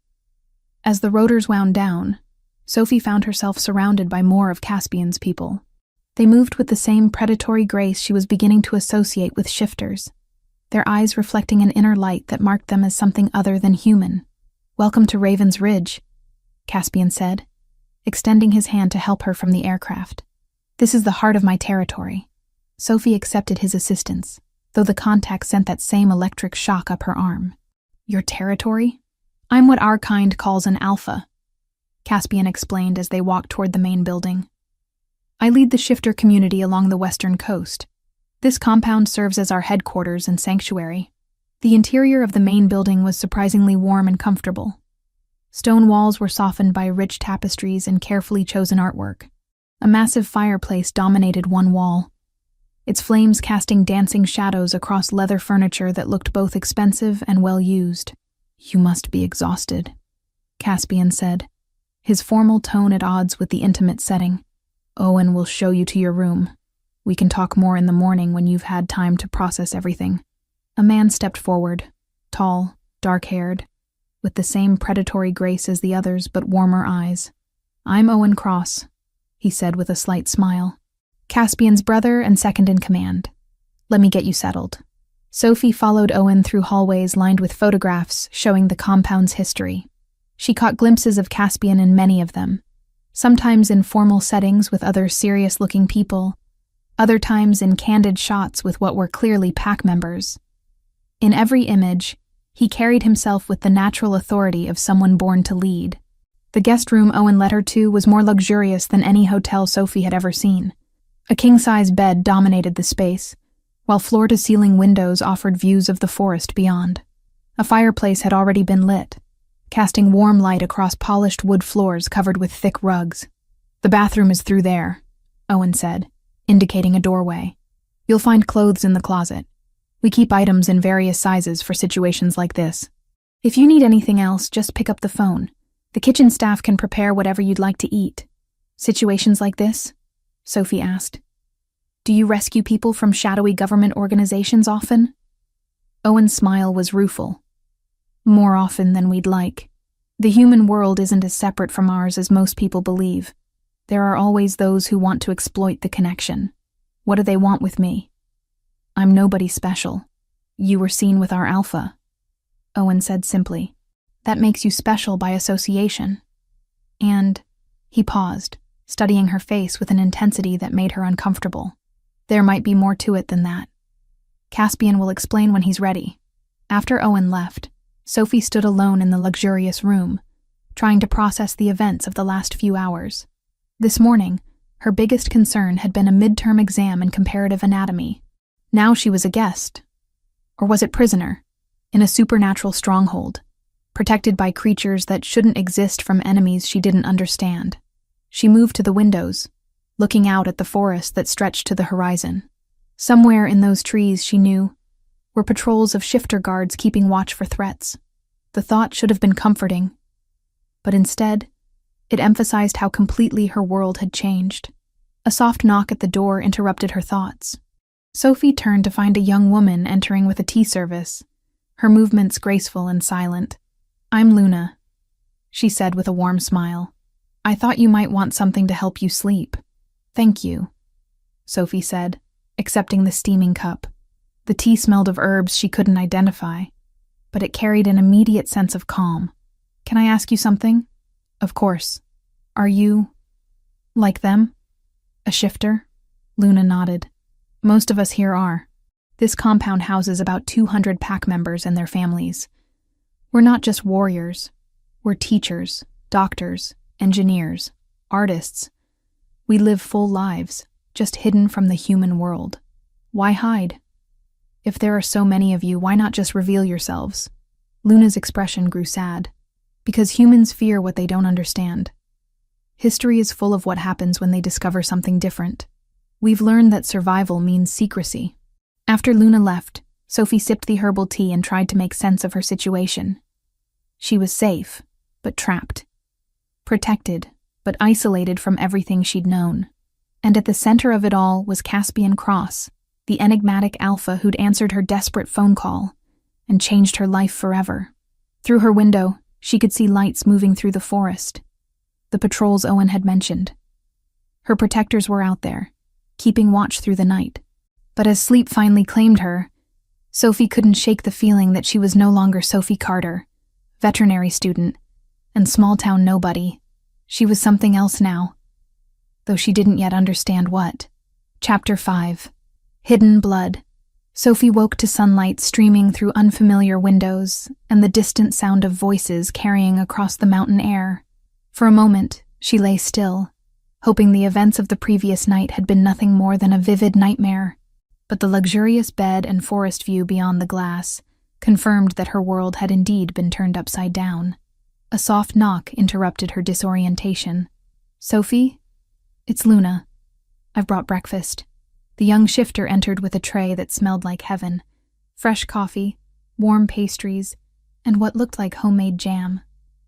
As the rotors wound down, Sophie found herself surrounded by more of Caspian's people. They moved with the same predatory grace she was beginning to associate with shifters, their eyes reflecting an inner light that marked them as something other than human. "Welcome to Raven's Ridge," Caspian said, extending his hand to help her from the aircraft. "This is the heart of my territory." Sophie accepted his assistance, though the contact sent that same electric shock up her arm. "Your territory? I'm what our kind calls an alpha," Caspian explained as they walked toward the main building. "I lead the shifter community along the western coast. This compound serves as our headquarters and sanctuary." The interior of the main building was surprisingly warm and comfortable. Stone walls were softened by rich tapestries and carefully chosen artwork. A massive fireplace dominated one wall, its flames casting dancing shadows across leather furniture that looked both expensive and well-used. "You must be exhausted," Caspian said, his formal tone at odds with the intimate setting. "Owen will show you to your room. We can talk more in the morning when you've had time to process everything." A man stepped forward, tall, dark-haired, with the same predatory grace as the others but warmer eyes. "I'm Owen Cross," he said with a slight smile. "Caspian's brother and second in command. Let me get you settled." Sophie followed Owen through hallways lined with photographs showing the compound's history. She caught glimpses of Caspian in many of them, sometimes in formal settings with other serious-looking people, other times in candid shots with what were clearly pack members. In every image, he carried himself with the natural authority of someone born to lead. The guest room Owen led her to was more luxurious than any hotel Sophie had ever seen. A king-size bed dominated the space, while floor-to-ceiling windows offered views of the forest beyond. A fireplace had already been lit, casting warm light across polished wood floors covered with thick rugs. "The bathroom is through there," Owen said, indicating a doorway. "You'll find clothes in the closet. We keep items in various sizes for situations like this. If you need anything else, just pick up the phone. The kitchen staff can prepare whatever you'd like to eat." "Situations like this?" Sophie asked. "Do you rescue people from shadowy government organizations often?" Owen's smile was rueful. "More often than we'd like. The human world isn't as separate from ours as most people believe. There are always those who want to exploit the connection. What do they want with me? I'm nobody special. You were seen with our alpha," Owen said simply. "That makes you special by association." And he paused, studying her face with an intensity that made her uncomfortable. "There might be more to it than that. Caspian will explain when he's ready." After Owen left, Sophie stood alone in the luxurious room, trying to process the events of the last few hours. This morning, her biggest concern had been a midterm exam in comparative anatomy. Now she was a guest. Or was it prisoner? In a supernatural stronghold, protected by creatures that shouldn't exist from enemies she didn't understand. She moved to the windows, looking out at the forest that stretched to the horizon. Somewhere in those trees, she knew, were patrols of shifter guards keeping watch for threats. The thought should have been comforting, but instead, it emphasized how completely her world had changed. A soft knock at the door interrupted her thoughts. Sophie turned to find a young woman entering with a tea service, her movements graceful and silent. "I'm Luna," she said with a warm smile. "I thought you might want something to help you sleep." "Thank you," Sophie said, accepting the steaming cup. The tea smelled of herbs she couldn't identify, but it carried an immediate sense of calm. "Can I ask you something?" "Of course. Are you like them? A shifter?" Luna nodded. "Most of us here are. This compound houses about 200 pack members and their families. We're not just warriors. We're teachers, doctors, engineers, artists. We live full lives, just hidden from the human world. Why hide? If there are so many of you, why not just reveal yourselves?" Luna's expression grew sad. "Because humans fear what they don't understand. History is full of what happens when they discover something different. We've learned that survival means secrecy." After Luna left, Sophie sipped the herbal tea and tried to make sense of her situation. She was safe, but trapped. Protected, but isolated from everything she'd known. And at the center of it all was Caspian Cross, the enigmatic alpha who'd answered her desperate phone call and changed her life forever. Through her window, she could see lights moving through the forest. The patrols Owen had mentioned. Her protectors were out there, keeping watch through the night. But as sleep finally claimed her, Sophie couldn't shake the feeling that she was no longer Sophie Carter, veterinary student, and small-town nobody. She was something else now, though she didn't yet understand what. Chapter 5. Hidden Blood. Sophie woke to sunlight streaming through unfamiliar windows and the distant sound of voices carrying across the mountain air. For a moment, she lay still, hoping the events of the previous night had been nothing more than a vivid nightmare. But the luxurious bed and forest view beyond the glass confirmed that her world had indeed been turned upside down. A soft knock interrupted her disorientation. "Sophie? It's Luna. I've brought breakfast." The young shifter entered with a tray that smelled like heaven. Fresh coffee, warm pastries, and what looked like homemade jam.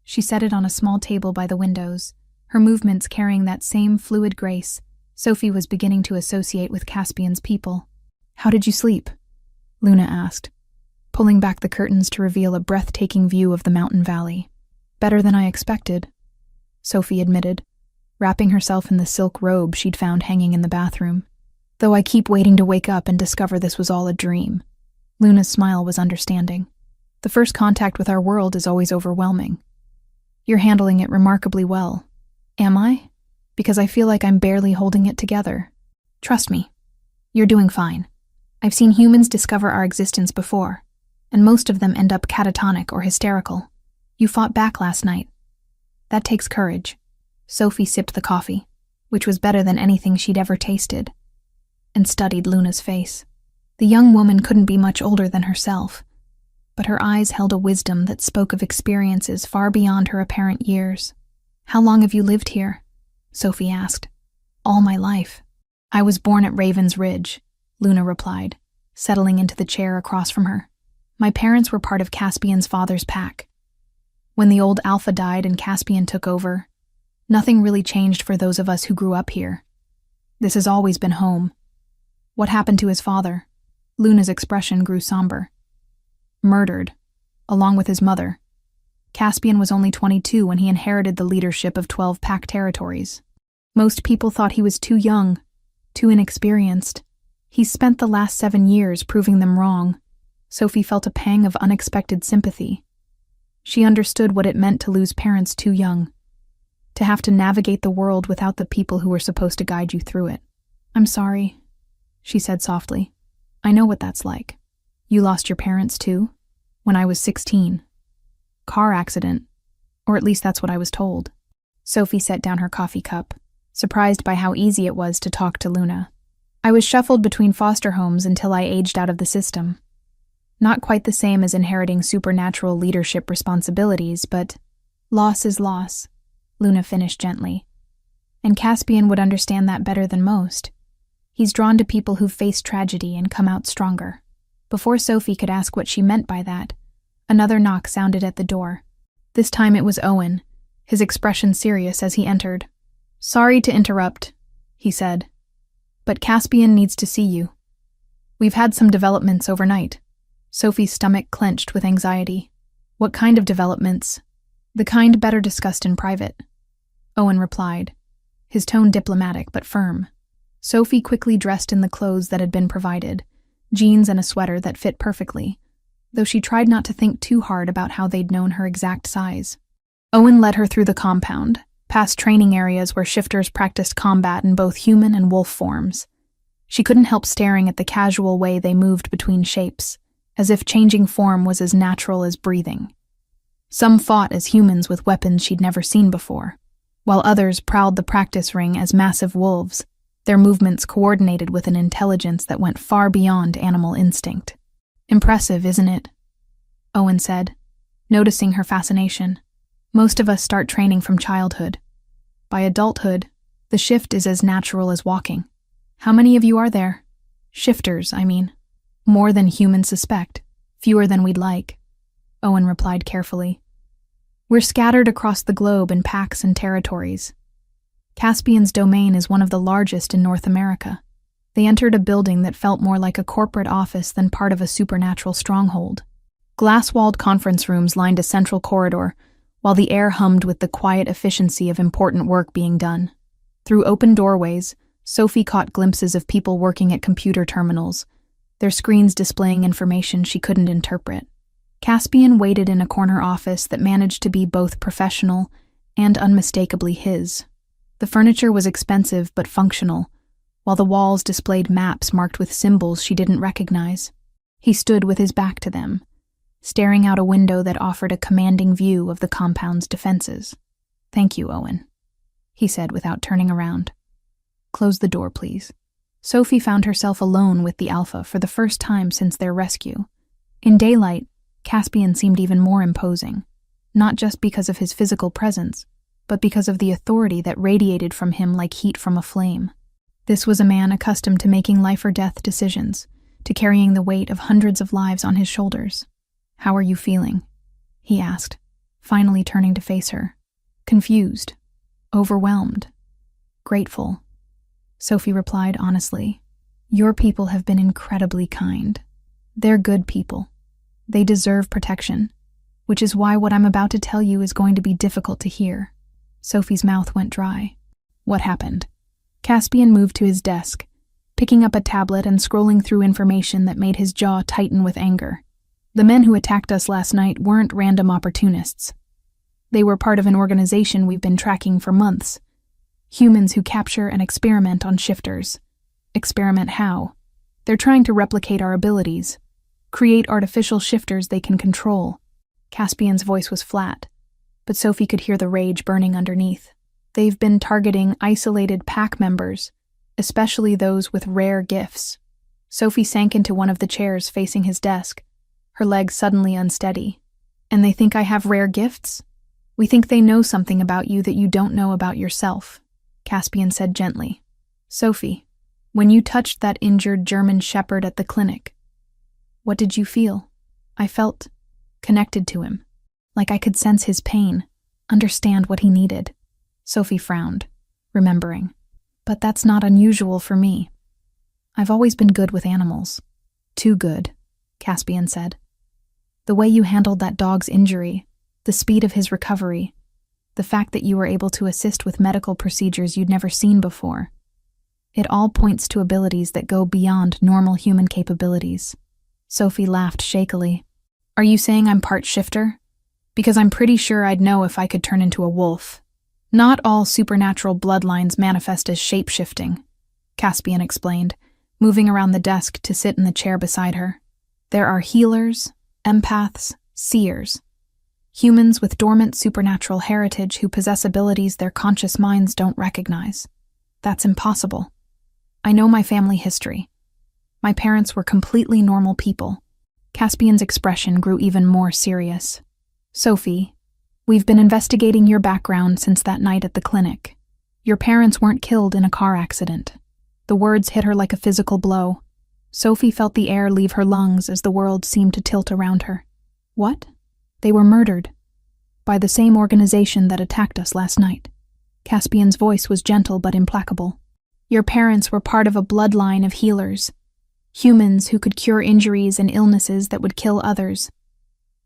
She set it on a small table by the windows, her movements carrying that same fluid grace Sophie was beginning to associate with Caspian's people. "How did you sleep?" Luna asked, pulling back the curtains to reveal a breathtaking view of the mountain valley. "Better than I expected," Sophie admitted, wrapping herself in the silk robe she'd found hanging in the bathroom. "Though I keep waiting to wake up and discover this was all a dream." Luna's smile was understanding. "The first contact with our world is always overwhelming. You're handling it remarkably well." "Am I? Because I feel like I'm barely holding it together." "Trust me. You're doing fine. I've seen humans discover our existence before, and most of them end up catatonic or hysterical. You fought back last night. That takes courage. Sophie sipped the coffee, which was better than anything she'd ever tasted, and studied Luna's face. The young woman couldn't be much older than herself, but her eyes held a wisdom that spoke of experiences far beyond her apparent years. "How long have you lived here?" Sophie asked. "All my life. I was born at Raven's Ridge," Luna replied, settling into the chair across from her. "My parents were part of Caspian's father's pack. When the old Alpha died and Caspian took over, nothing really changed for those of us who grew up here. This has always been home." "What happened to his father?" Luna's expression grew somber. "Murdered, along with his mother. Caspian was only 22 when he inherited the leadership of 12 pack territories. Most people thought he was too young, too inexperienced. He's spent the last 7 years proving them wrong." Sophie felt a pang of unexpected sympathy. She understood what it meant to lose parents too young, to have to navigate the world without the people who were supposed to guide you through it. "I'm sorry," she said softly. "I know what that's like. You lost your parents too?" "When I was 16. Car accident, or at least that's what I was told." Sophie set down her coffee cup, surprised by how easy it was to talk to Luna. "I was shuffled between foster homes until I aged out of the system. Not quite the same as inheriting supernatural leadership responsibilities, but loss is loss," Luna finished gently. "And Caspian would understand that better than most. He's drawn to people who've faced tragedy and come out stronger." Before Sophie could ask what she meant by that, another knock sounded at the door. This time it was Owen, his expression serious as he entered. "Sorry to interrupt," he said, "but Caspian needs to see you. We've had some developments overnight." Sophie's stomach clenched with anxiety. "What kind of developments?" "The kind better discussed in private," Owen replied, his tone diplomatic but firm. Sophie quickly dressed in the clothes that had been provided, jeans and a sweater that fit perfectly, though she tried not to think too hard about how they'd known her exact size. Owen led her through the compound, past training areas where shifters practiced combat in both human and wolf forms. She couldn't help staring at the casual way they moved between shapes, as if changing form was as natural as breathing. Some fought as humans with weapons she'd never seen before, while others prowled the practice ring as massive wolves, their movements coordinated with an intelligence that went far beyond animal instinct. "Impressive, isn't it?" Owen said, noticing her fascination. "Most of us start training from childhood. By adulthood, the shift is as natural as walking. How many of you are there? Shifters, I mean." "More than humans suspect, fewer than we'd like," Owen replied carefully. "We're scattered across the globe in packs and territories. Caspian's domain is one of the largest in North America." They entered a building that felt more like a corporate office than part of a supernatural stronghold. Glass-walled conference rooms lined a central corridor, while the air hummed with the quiet efficiency of important work being done. Through open doorways, Sophie caught glimpses of people working at computer terminals, their screens displaying information she couldn't interpret. Caspian waited in a corner office that managed to be both professional and unmistakably his. The furniture was expensive but functional, while the walls displayed maps marked with symbols she didn't recognize. He stood with his back to them, staring out a window that offered a commanding view of the compound's defenses. "Thank you, Owen," he said without turning around. "Close the door, please." Sophie found herself alone with the Alpha for the first time since their rescue. In daylight, Caspian seemed even more imposing, not just because of his physical presence, but because of the authority that radiated from him like heat from a flame. This was a man accustomed to making life-or-death decisions, to carrying the weight of hundreds of lives on his shoulders. "How are you feeling?" he asked, finally turning to face her. "Confused, overwhelmed, grateful," Sophie replied honestly. "Your people have been incredibly kind. They're good people. They deserve protection, which is why what I'm about to tell you is going to be difficult to hear." Sophie's mouth went dry. "What happened?" Caspian moved to his desk, picking up a tablet and scrolling through information that made his jaw tighten with anger. "The men who attacked us last night weren't random opportunists. They were part of an organization we've been tracking for months. Humans who capture and experiment on shifters. Experiment how? They're trying to replicate our abilities, create artificial shifters they can control." Caspian's voice was flat, but Sophie could hear the rage burning underneath. They've been targeting isolated pack members, especially those with rare gifts. Sophie sank into one of the chairs facing his desk, her legs suddenly unsteady. And they think I have rare gifts? We think they know something about you that you don't know about yourself, Caspian said gently. Sophie, when you touched that injured German shepherd at the clinic, what did you feel? I felt connected to him, like I could sense his pain, understand what he needed. Sophie frowned, remembering. But that's not unusual for me. I've always been good with animals. Too good, Caspian said. The way you handled that dog's injury, the speed of his recovery, the fact that you were able to assist with medical procedures you'd never seen before. It all points to abilities that go beyond normal human capabilities. Sophie laughed shakily. Are you saying I'm part shifter? Because I'm pretty sure I'd know if I could turn into a wolf. Not all supernatural bloodlines manifest as shape-shifting, Caspian explained, moving around the desk to sit in the chair beside her. There are healers, empaths, seers. Humans with dormant supernatural heritage who possess abilities their conscious minds don't recognize. That's impossible. I know my family history. My parents were completely normal people. Caspian's expression grew even more serious. Sophie, we've been investigating your background since that night at the clinic. Your parents weren't killed in a car accident. The words hit her like a physical blow. Sophie felt the air leave her lungs as the world seemed to tilt around her. What? They were murdered. By the same organization that attacked us last night. Caspian's voice was gentle but implacable. Your parents were part of a bloodline of healers. Humans who could cure injuries and illnesses that would kill others.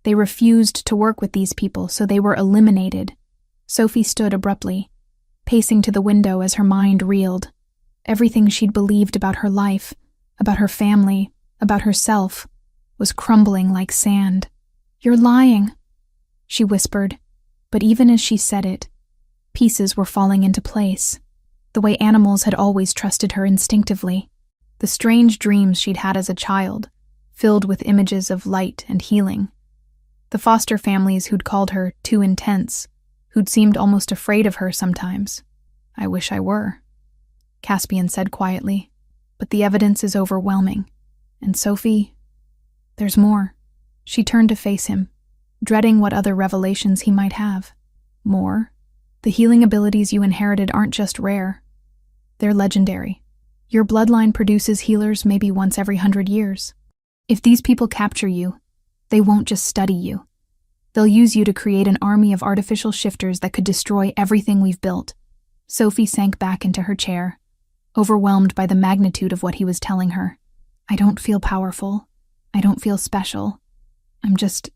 They refused to work with these people, so they were eliminated. Sophie stood abruptly, pacing to the window as her mind reeled. Everything she'd believed about her life, about her family, about herself, was crumbling like sand. You're lying, she whispered, but even as she said it, pieces were falling into place, the way animals had always trusted her instinctively. The strange dreams she'd had as a child, filled with images of light and healing. The foster families who'd called her too intense, who'd seemed almost afraid of her sometimes. I wish I were, Caspian said quietly, but the evidence is overwhelming. And Sophie, there's more. She turned to face him, dreading what other revelations he might have. More? The healing abilities you inherited aren't just rare. They're legendary. Your bloodline produces healers maybe once every 100 years. If these people capture you, they won't just study you. They'll use you to create an army of artificial shifters that could destroy everything we've built. Sophie sank back into her chair, overwhelmed by the magnitude of what he was telling her. I don't feel powerful. I don't feel special. I'm just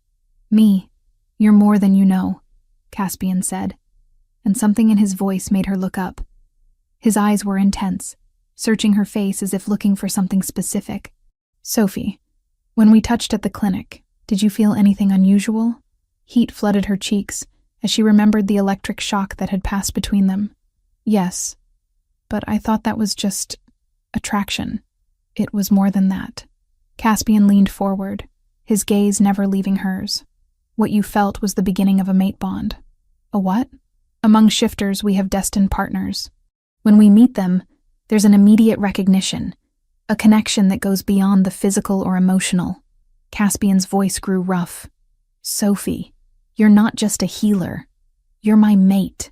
me. You're more than you know, Caspian said, and something in his voice made her look up. His eyes were intense, searching her face as if looking for something specific. Sophie, when we touched at the clinic, did you feel anything unusual? Heat flooded her cheeks as she remembered the electric shock that had passed between them. Yes, but I thought that was just attraction. It was more than that. Caspian leaned forward, his gaze never leaving hers. What you felt was the beginning of a mate bond. A what? Among shifters, we have destined partners. When we meet them, there's an immediate recognition, a connection that goes beyond the physical or emotional. Caspian's voice grew rough. Sophie, you're not just a healer. You're my mate.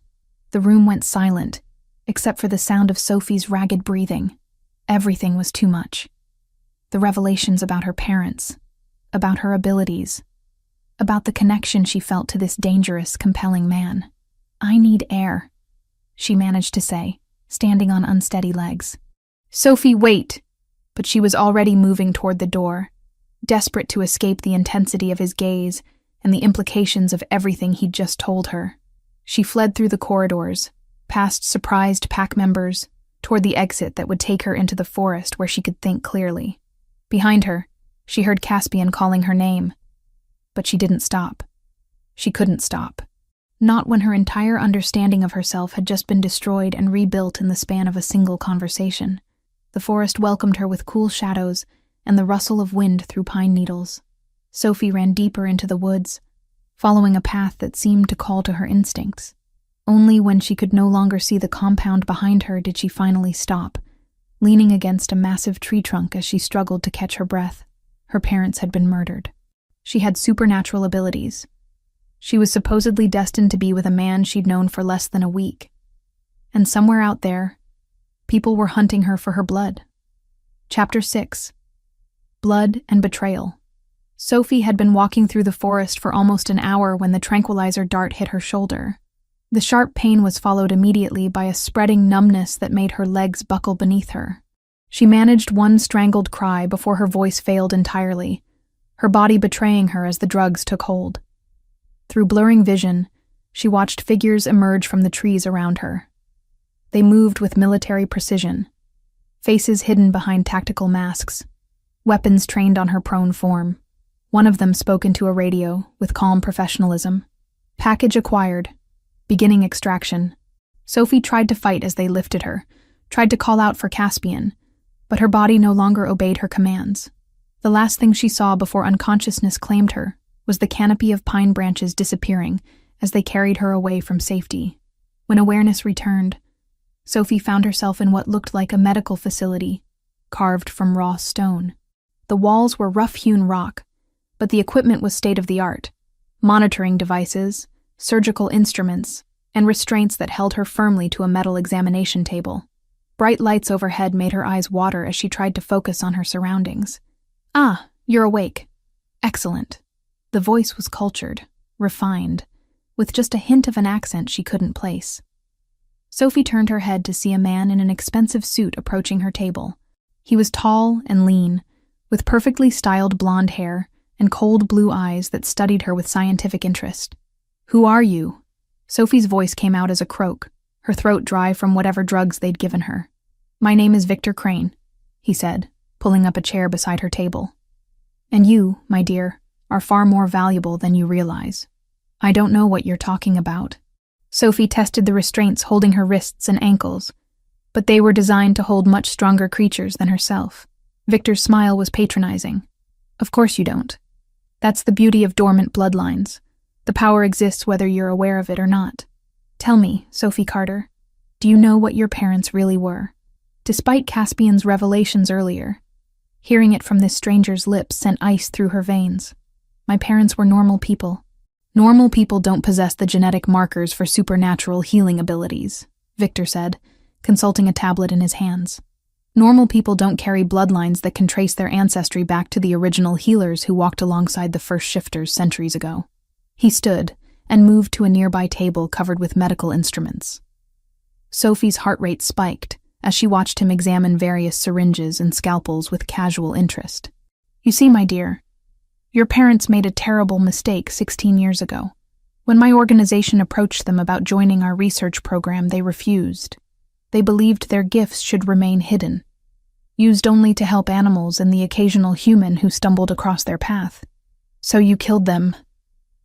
The room went silent, except for the sound of Sophie's ragged breathing. Everything was too much. The revelations about her parents, about her abilities, about the connection she felt to this dangerous, compelling man. I need air, she managed to say, standing on unsteady legs. Sophie, wait! But she was already moving toward the door, desperate to escape the intensity of his gaze and the implications of everything he'd just told her. She fled through the corridors, past surprised pack members, toward the exit that would take her into the forest where she could think clearly. Behind her, she heard Caspian calling her name. But she didn't stop. She couldn't stop. Not when her entire understanding of herself had just been destroyed and rebuilt in the span of a single conversation. The forest welcomed her with cool shadows and the rustle of wind through pine needles. Sophie ran deeper into the woods, following a path that seemed to call to her instincts. Only when she could no longer see the compound behind her did she finally stop, leaning against a massive tree trunk as she struggled to catch her breath. Her parents had been murdered. She had supernatural abilities. She was supposedly destined to be with a man she'd known for less than a week. And somewhere out there, people were hunting her for her blood. Chapter 6. Blood and Betrayal. Sophie had been walking through the forest for almost an hour when the tranquilizer dart hit her shoulder. The sharp pain was followed immediately by a spreading numbness that made her legs buckle beneath her. She managed one strangled cry before her voice failed entirely, her body betraying her as the drugs took hold. Through blurring vision, she watched figures emerge from the trees around her. They moved with military precision, faces hidden behind tactical masks, weapons trained on her prone form. One of them spoke into a radio with calm professionalism. Package acquired. Beginning extraction. Sophie tried to fight as they lifted her, tried to call out for Caspian, but her body no longer obeyed her commands. The last thing she saw before unconsciousness claimed her was the canopy of pine branches disappearing as they carried her away from safety. When awareness returned, Sophie found herself in what looked like a medical facility, carved from raw stone. The walls were rough-hewn rock, but the equipment was state-of-the-art. Monitoring devices, surgical instruments, and restraints that held her firmly to a metal examination table. Bright lights overhead made her eyes water as she tried to focus on her surroundings. "Ah, you're awake. Excellent." The voice was cultured, refined, with just a hint of an accent she couldn't place. Sophie turned her head to see a man in an expensive suit approaching her table. He was tall and lean, with perfectly styled blonde hair and cold blue eyes that studied her with scientific interest. "Who are you?" Sophie's voice came out as a croak, her throat dry from whatever drugs they'd given her. "My name is Victor Crane," he said, pulling up a chair beside her table. "And you, my dear, are far more valuable than you realize." "I don't know what you're talking about." Sophie tested the restraints holding her wrists and ankles, but they were designed to hold much stronger creatures than herself. Victor's smile was patronizing. "Of course you don't. That's the beauty of dormant bloodlines. The power exists whether you're aware of it or not. Tell me, Sophie Carter, do you know what your parents really were?" Despite Caspian's revelations earlier, hearing it from this stranger's lips sent ice through her veins. "My parents were normal people." "Normal people don't possess the genetic markers for supernatural healing abilities," Victor said, consulting a tablet in his hands. "Normal people don't carry bloodlines that can trace their ancestry back to the original healers who walked alongside the first shifters centuries ago." He stood and moved to a nearby table covered with medical instruments. Sophie's heart rate spiked as she watched him examine various syringes and scalpels with casual interest. "You see, my dear, your parents made a terrible mistake 16 years ago. When my organization approached them about joining our research program, they refused. They believed their gifts should remain hidden, used only to help animals and the occasional human who stumbled across their path. So you killed them,"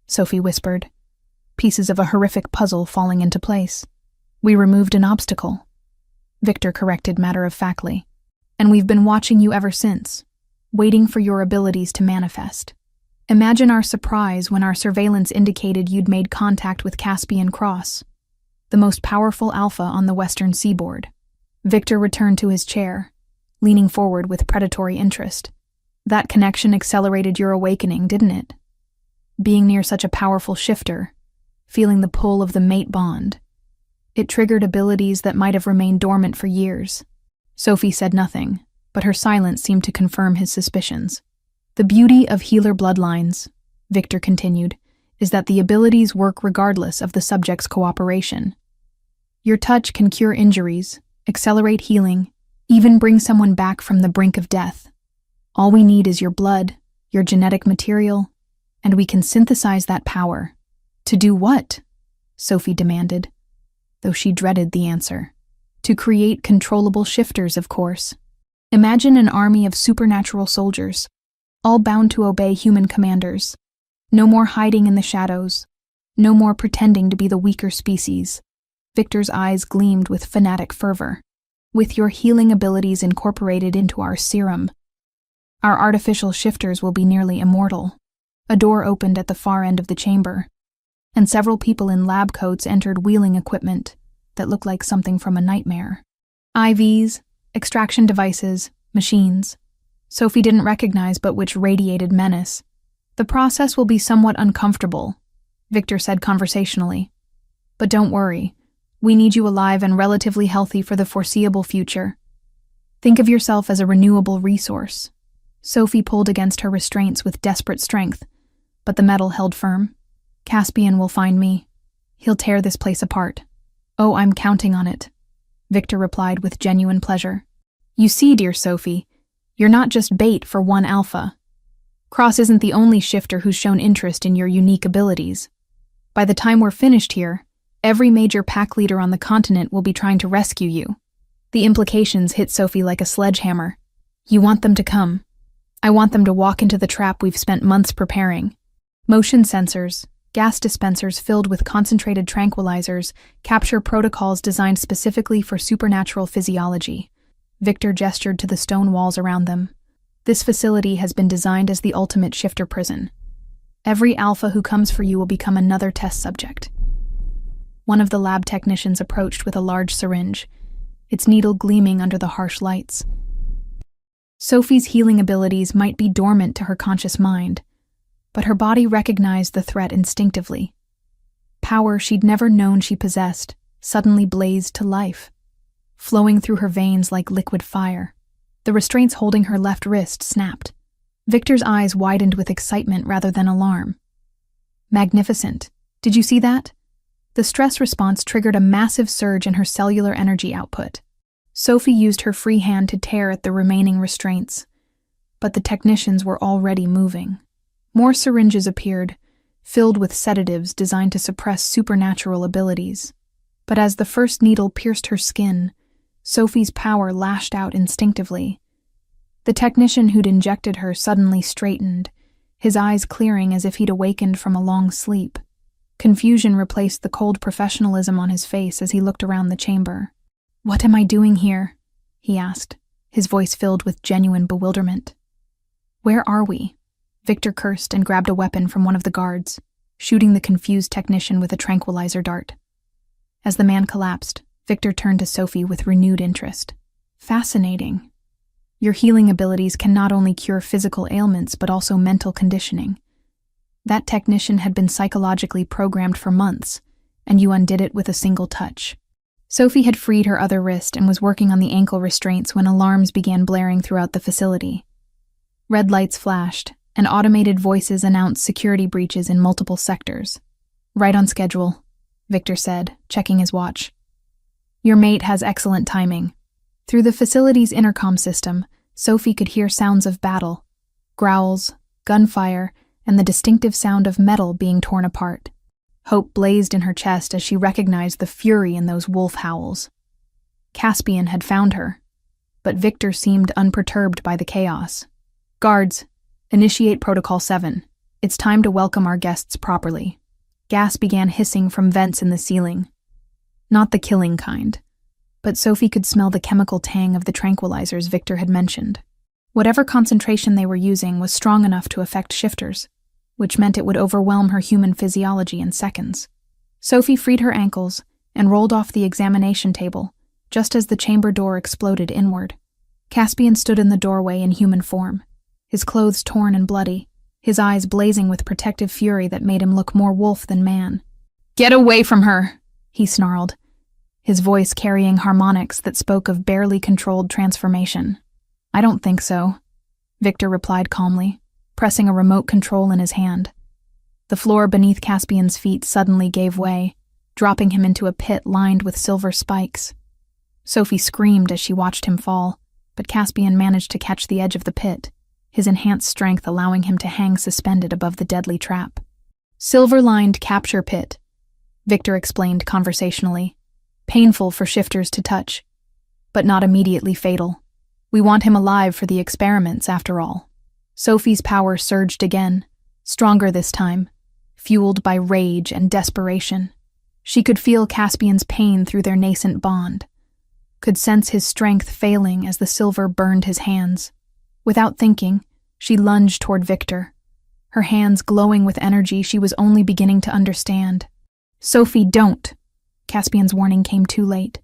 Sophie whispered, pieces of a horrific puzzle falling into place. "We removed an obstacle," Victor corrected matter-of-factly, "and we've been watching you ever since, waiting for your abilities to manifest. Imagine our surprise when our surveillance indicated you'd made contact with Caspian Cross, the most powerful alpha on the western seaboard." Victor returned to his chair, leaning forward with predatory interest. "That connection accelerated your awakening, didn't it? Being near such a powerful shifter, feeling the pull of the mate bond. It triggered abilities that might have remained dormant for years." Sophie said nothing, but her silence seemed to confirm his suspicions. "The beauty of healer bloodlines," Victor continued, "is that the abilities work regardless of the subject's cooperation. Your touch can cure injuries, accelerate healing, even bring someone back from the brink of death. All we need is your blood, your genetic material, and we can synthesize that power." "To do what?" Sophie demanded, though she dreaded the answer. "To create controllable shifters, of course. Imagine an army of supernatural soldiers, all bound to obey human commanders. No more hiding in the shadows, no more pretending to be the weaker species." Victor's eyes gleamed with fanatic fervor. "With your healing abilities incorporated into our serum, our artificial shifters will be nearly immortal. A door opened at the far end of the chamber, and several people in lab coats entered wheeling equipment that looked like something from a nightmare. IVs, extraction devices, machines. Sophie didn't recognize but which radiated menace. "The process will be somewhat uncomfortable," Victor said conversationally. "But don't worry, we need you alive and relatively healthy for the foreseeable future. Think of yourself as a renewable resource." Sophie pulled against her restraints with desperate strength, but the metal held firm. "Caspian will find me. He'll tear this place apart." "Oh, I'm counting on it," Victor replied with genuine pleasure. "You see, dear Sophie, you're not just bait for one alpha. Cross isn't the only shifter who's shown interest in your unique abilities. By the time we're finished here, every major pack leader on the continent will be trying to rescue you." The implications hit Sophie like a sledgehammer. "You want them to come. I want them to walk into the trap we've spent months preparing. Motion sensors, gas dispensers filled with concentrated tranquilizers, capture protocols designed specifically for supernatural physiology." Victor gestured to the stone walls around them. "This facility has been designed as the ultimate shifter prison. Every alpha who comes for you will become another test subject." One of the lab technicians approached with a large syringe, its needle gleaming under the harsh lights. Sophie's healing abilities might be dormant to her conscious mind, but her body recognized the threat instinctively. Power she'd never known she possessed suddenly blazed to life, flowing through her veins like liquid fire. The restraints holding her left wrist snapped. Victor's eyes widened with excitement rather than alarm. "Magnificent. Did you see that?" The stress response triggered a massive surge in her cellular energy output. Sophie used her free hand to tear at the remaining restraints, but the technicians were already moving. More syringes appeared, filled with sedatives designed to suppress supernatural abilities. But as the first needle pierced her skin, Sophie's power lashed out instinctively. The technician who'd injected her suddenly straightened, his eyes clearing as if he'd awakened from a long sleep. Confusion replaced the cold professionalism on his face as he looked around the chamber. "What am I doing here?" he asked, his voice filled with genuine bewilderment. "Where are we?" Victor cursed and grabbed a weapon from one of the guards, shooting the confused technician with a tranquilizer dart. As the man collapsed, Victor turned to Sophie with renewed interest. "Fascinating. Your healing abilities can not only cure physical ailments but also mental conditioning. That technician had been psychologically programmed for months, and you undid it with a single touch." Sophie had freed her other wrist and was working on the ankle restraints when alarms began blaring throughout the facility. Red lights flashed, and automated voices announced security breaches in multiple sectors. "Right on schedule," Victor said, checking his watch. "Your mate has excellent timing." Through the facility's intercom system, Sophie could hear sounds of battle, growls, gunfire, and the distinctive sound of metal being torn apart. Hope blazed in her chest as she recognized the fury in those wolf howls. Caspian had found her, but Victor seemed unperturbed by the chaos. "Guards, initiate Protocol 7. It's time to welcome our guests properly." Gas began hissing from vents in the ceiling. Not the killing kind, but Sophie could smell the chemical tang of the tranquilizers Victor had mentioned. Whatever concentration they were using was strong enough to affect shifters, which meant it would overwhelm her human physiology in seconds. Sophie freed her ankles and rolled off the examination table, just as the chamber door exploded inward. Caspian stood in the doorway in human form, his clothes torn and bloody, his eyes blazing with protective fury that made him look more wolf than man. "Get away from her!" he snarled, his voice carrying harmonics that spoke of barely controlled transformation. "I don't think so," Victor replied calmly, pressing a remote control in his hand. The floor beneath Caspian's feet suddenly gave way, dropping him into a pit lined with silver spikes. Sophie screamed as she watched him fall, but Caspian managed to catch the edge of the pit, his enhanced strength allowing him to hang suspended above the deadly trap. "Silver-lined capture pit," Victor explained conversationally. "Painful for shifters to touch, but not immediately fatal. We want him alive for the experiments, after all." Sophie's power surged again, stronger this time, fueled by rage and desperation. She could feel Caspian's pain through their nascent bond, could sense his strength failing as the silver burned his hands. Without thinking, she lunged toward Victor, her hands glowing with energy she was only beginning to understand. "Sophie, don't!" Caspian's warning came too late.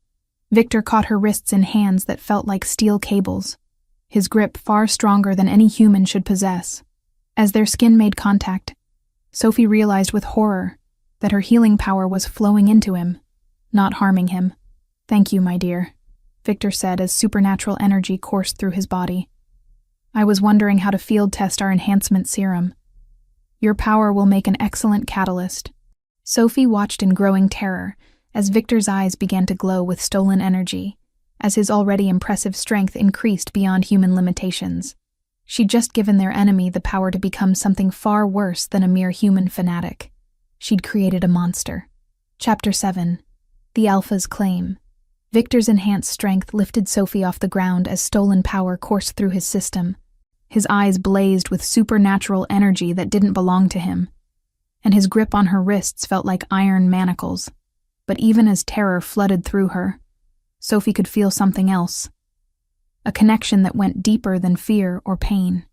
Victor caught her wrists in hands that felt like steel cables, his grip far stronger than any human should possess. As their skin made contact, Sophie realized with horror that her healing power was flowing into him, not harming him. "Thank you, my dear," Victor said as supernatural energy coursed through his body. "I was wondering how to field test our enhancement serum. Your power will make an excellent catalyst." Sophie watched in growing terror as Victor's eyes began to glow with stolen energy, as his already impressive strength increased beyond human limitations. She'd just given their enemy the power to become something far worse than a mere human fanatic. She'd created a monster. Chapter 7. The Alpha's Claim. Victor's enhanced strength lifted Sophie off the ground as stolen power coursed through his system. His eyes blazed with supernatural energy that didn't belong to him, and his grip on her wrists felt like iron manacles. But even as terror flooded through her, Sophie could feel something else. A connection that went deeper than fear or pain.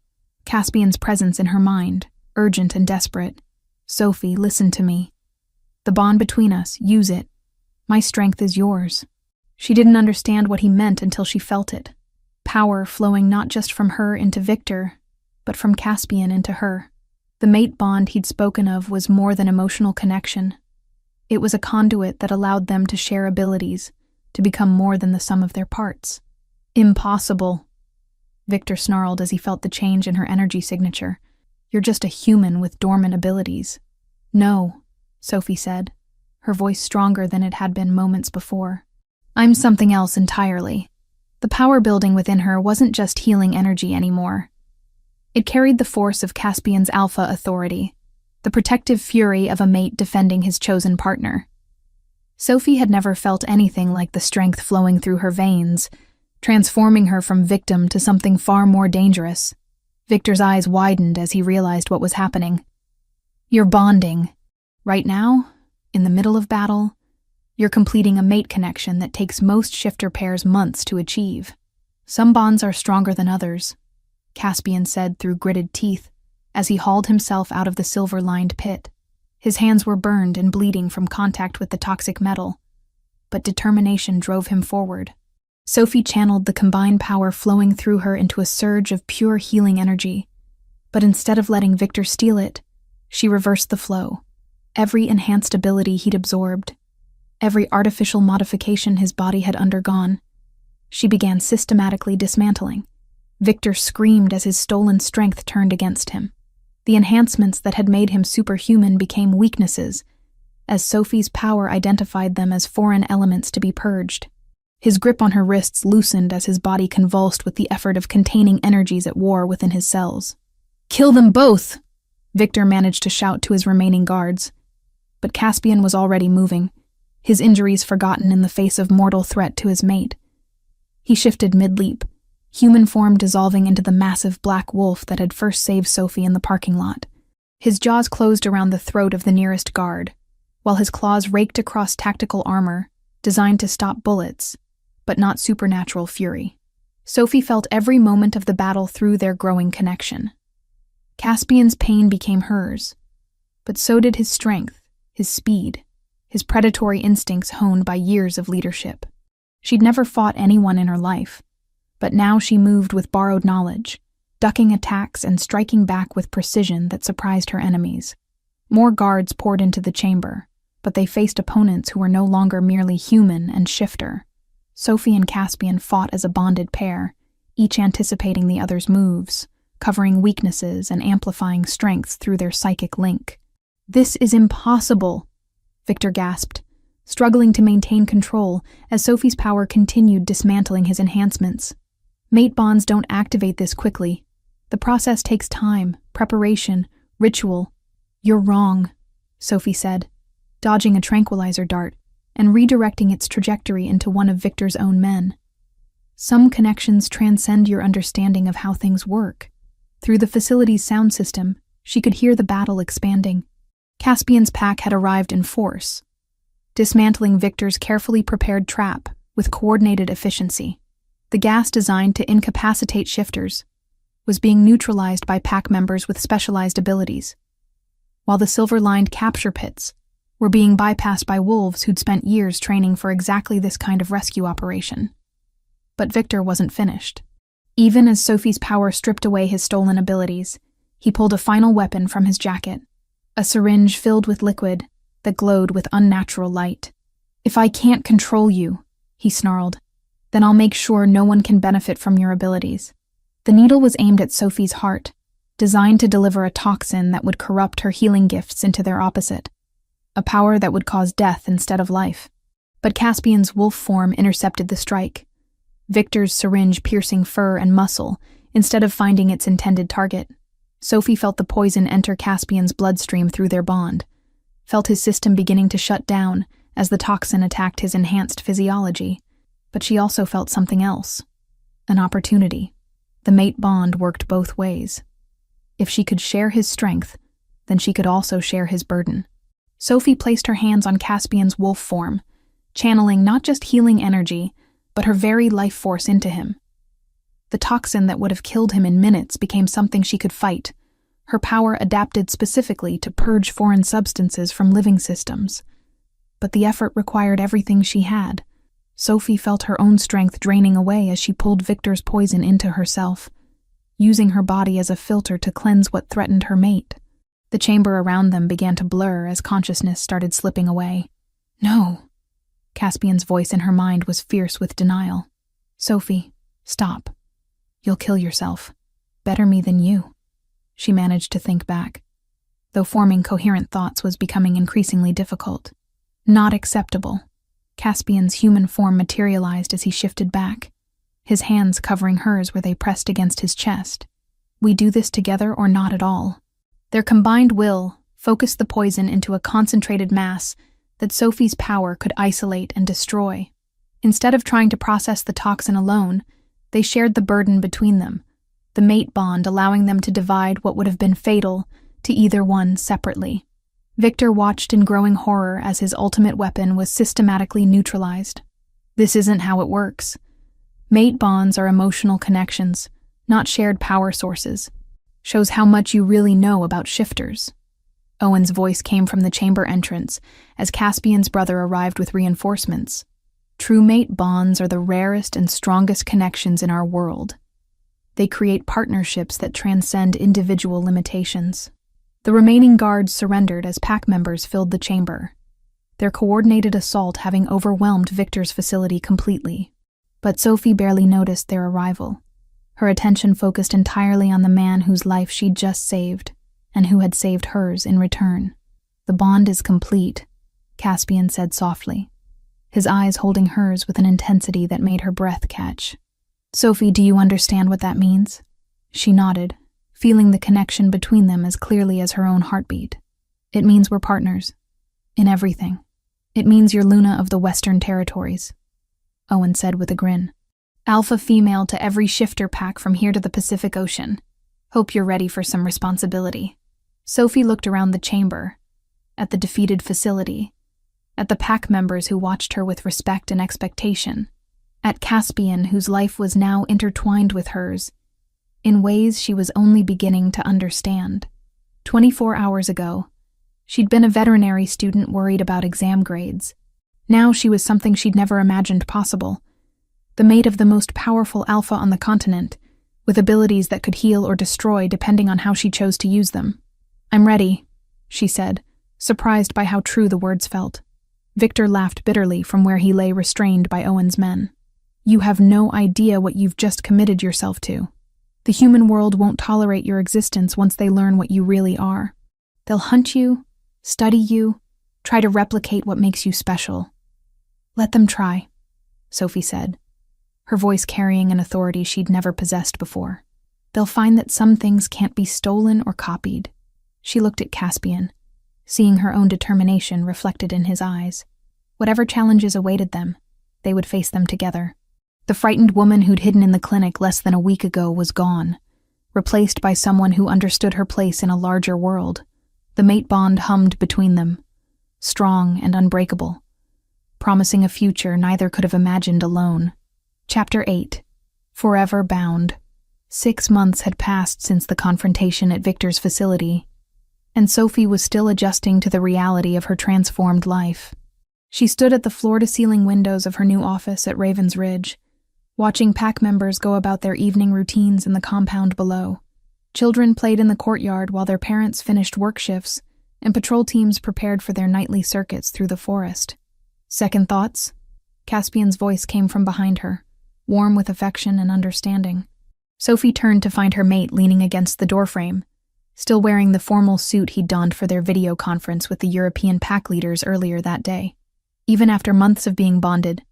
Caspian's presence in her mind, urgent and desperate. "Sophie, listen to me. The bond between us, use it. My strength is yours." She didn't understand what he meant until she felt it. Power flowing not just from her into Victor, but from Caspian into her. The mate bond he'd spoken of was more than emotional connection. It was a conduit that allowed them to share abilities, to become more than the sum of their parts. "Impossible," Victor snarled as he felt the change in her energy signature. "You're just a human with dormant abilities." "No," Sophie said, her voice stronger than it had been moments before. "I'm something else entirely." The power building within her wasn't just healing energy anymore. It carried the force of Caspian's alpha authority, the protective fury of a mate defending his chosen partner. Sophie had never felt anything like the strength flowing through her veins, transforming her from victim to something far more dangerous. Victor's eyes widened as he realized what was happening. "You're bonding. Right now, in the middle of battle, you're completing a mate connection that takes most shifter pairs months to achieve. Some bonds are stronger than others," Caspian said through gritted teeth, as he hauled himself out of the silver-lined pit. His hands were burned and bleeding from contact with the toxic metal, but determination drove him forward. Sophie channeled the combined power flowing through her into a surge of pure healing energy, but instead of letting Victor steal it, she reversed the flow. Every enhanced ability he'd absorbed, every artificial modification his body had undergone, she began systematically dismantling. Victor screamed as his stolen strength turned against him. The enhancements that had made him superhuman became weaknesses, as Sophie's power identified them as foreign elements to be purged. His grip on her wrists loosened as his body convulsed with the effort of containing energies at war within his cells. "Kill them both!" Victor managed to shout to his remaining guards. But Caspian was already moving, his injuries forgotten in the face of mortal threat to his mate. He shifted mid-leap, human form dissolving into the massive black wolf that had first saved Sophie in the parking lot. His jaws closed around the throat of the nearest guard, while his claws raked across tactical armor, designed to stop bullets, but not supernatural fury. Sophie felt every moment of the battle through their growing connection. Caspian's pain became hers, but so did his strength, his speed, his predatory instincts honed by years of leadership. She'd never fought anyone in her life, but now she moved with borrowed knowledge, ducking attacks and striking back with precision that surprised her enemies. More guards poured into the chamber, but they faced opponents who were no longer merely human and shifter. Sophie and Caspian fought as a bonded pair, each anticipating the other's moves, covering weaknesses and amplifying strengths through their psychic link. "This is impossible," Victor gasped, struggling to maintain control as Sophie's power continued dismantling his enhancements. "Mate bonds don't activate this quickly. The process takes time, preparation, ritual." "You're wrong," Sophie said, dodging a tranquilizer dart and redirecting its trajectory into one of Victor's own men. "Some connections transcend your understanding of how things work." Through the facility's sound system, she could hear the battle expanding. Caspian's pack had arrived in force, dismantling Victor's carefully prepared trap with coordinated efficiency. The gas designed to incapacitate shifters, was being neutralized by pack members with specialized abilities, while the silver-lined capture pits were being bypassed by wolves who'd spent years training for exactly this kind of rescue operation. But Victor wasn't finished. Even as Sophie's power stripped away his stolen abilities, he pulled a final weapon from his jacket, a syringe filled with liquid that glowed with unnatural light. "If I can't control you," he snarled, "then I'll make sure no one can benefit from your abilities." The needle was aimed at Sophie's heart, designed to deliver a toxin that would corrupt her healing gifts into their opposite, a power that would cause death instead of life. But Caspian's wolf form intercepted the strike, Victor's syringe piercing fur and muscle instead of finding its intended target. Sophie felt the poison enter Caspian's bloodstream through their bond, felt his system beginning to shut down as the toxin attacked his enhanced physiology. But she also felt something else, an opportunity. The mate bond worked both ways. If she could share his strength, then she could also share his burden. Sophie placed her hands on Caspian's wolf form, channeling not just healing energy, but her very life force into him. The toxin that would have killed him in minutes became something she could fight, her power adapted specifically to purge foreign substances from living systems. But the effort required everything she had. Sophie felt her own strength draining away as she pulled Victor's poison into herself, using her body as a filter to cleanse what threatened her mate. The chamber around them began to blur as consciousness started slipping away. "No." Caspian's voice in her mind was fierce with denial. "Sophie, stop. You'll kill yourself. Better me than you." She managed to think back, though forming coherent thoughts was becoming increasingly difficult. Not acceptable. Caspian's human form materialized as he shifted back, his hands covering hers where they pressed against his chest. "We do this together or not at all." Their combined will focused the poison into a concentrated mass that Sophie's power could isolate and destroy. Instead of trying to process the toxin alone, they shared the burden between them, the mate bond allowing them to divide what would have been fatal to either one separately. Victor watched in growing horror as his ultimate weapon was systematically neutralized. This isn't how it works. Mate bonds are emotional connections, not shared power sources. Shows how much you really know about shifters. Owen's voice came from the chamber entrance as Caspian's brother arrived with reinforcements. True mate bonds are the rarest and strongest connections in our world. They create partnerships that transcend individual limitations. The remaining guards surrendered as pack members filled the chamber, their coordinated assault having overwhelmed Victor's facility completely. But Sophie barely noticed their arrival. Her attention focused entirely on the man whose life she'd just saved, and who had saved hers in return. "The bond is complete," Caspian said softly, his eyes holding hers with an intensity that made her breath catch. "Sophie, do you understand what that means?" She nodded, feeling the connection between them as clearly as her own heartbeat. "It means we're partners. In everything. It means you're Luna of the Western Territories," Owen said with a grin. "Alpha female to every shifter pack from here to the Pacific Ocean. Hope you're ready for some responsibility." Sophie looked around the chamber, at the defeated facility, at the pack members who watched her with respect and expectation, at Caspian whose life was now intertwined with hers, in ways she was only beginning to understand. 24 hours ago, she'd been a veterinary student worried about exam grades. Now she was something she'd never imagined possible, the mate of the most powerful alpha on the continent, with abilities that could heal or destroy depending on how she chose to use them. "I'm ready," she said, surprised by how true the words felt. Victor laughed bitterly from where he lay restrained by Owen's men. "You have no idea what you've just committed yourself to. The human world won't tolerate your existence once they learn what you really are. They'll hunt you, study you, try to replicate what makes you special." "Let them try," Sophie said, her voice carrying an authority she'd never possessed before. "They'll find that some things can't be stolen or copied." She looked at Caspian, seeing her own determination reflected in his eyes. Whatever challenges awaited them, they would face them together. The frightened woman who'd hidden in the clinic less than a week ago was gone, replaced by someone who understood her place in a larger world. The mate bond hummed between them, strong and unbreakable, promising a future neither could have imagined alone. Chapter 8. Forever Bound. 6 months had passed since the confrontation at Victor's facility, and Sophie was still adjusting to the reality of her transformed life. She stood at the floor-to-ceiling windows of her new office at Ravens Ridge, watching pack members go about their evening routines in the compound below. Children played in the courtyard while their parents finished work shifts, and patrol teams prepared for their nightly circuits through the forest. "Second thoughts?" Caspian's voice came from behind her, warm with affection and understanding. Sophie turned to find her mate leaning against the doorframe, still wearing the formal suit he'd donned for their video conference with the European pack leaders earlier that day. Even after months of being bonded,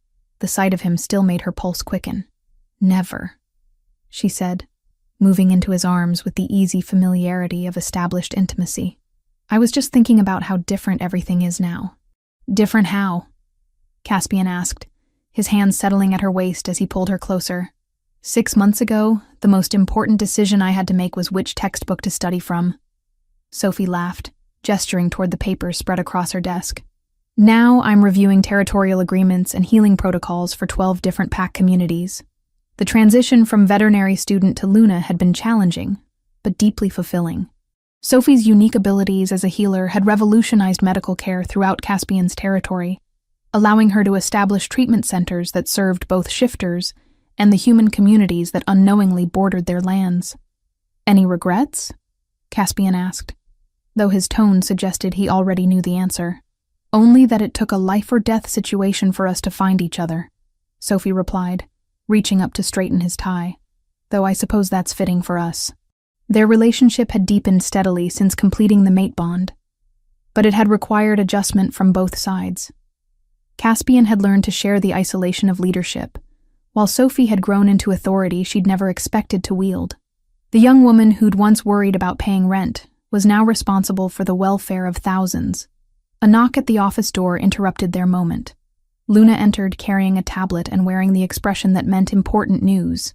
the sight of him still made her pulse quicken. "Never," she said, moving into his arms with the easy familiarity of established intimacy. "I was just thinking about how different everything is now." "Different how?" Caspian asked, his hands settling at her waist as he pulled her closer. 6 months ago, the most important decision I had to make was which textbook to study from." Sophie laughed, gesturing toward the papers spread across her desk. "Now I'm reviewing territorial agreements and healing protocols for 12 different pack communities. The transition from veterinary student to Luna had been challenging, but deeply fulfilling. Sophie's unique abilities as a healer had revolutionized medical care throughout Caspian's territory, allowing her to establish treatment centers that served both shifters and the human communities that unknowingly bordered their lands. "Any regrets?" Caspian asked, though his tone suggested he already knew the answer. "Only that it took a life-or-death situation for us to find each other," Sophie replied, reaching up to straighten his tie, "though I suppose that's fitting for us." Their relationship had deepened steadily since completing the mate bond, but it had required adjustment from both sides. Caspian had learned to share the isolation of leadership, while Sophie had grown into authority she'd never expected to wield. The young woman who'd once worried about paying rent was now responsible for the welfare of thousands. A knock at the office door interrupted their moment. Luna entered carrying a tablet and wearing the expression that meant important news.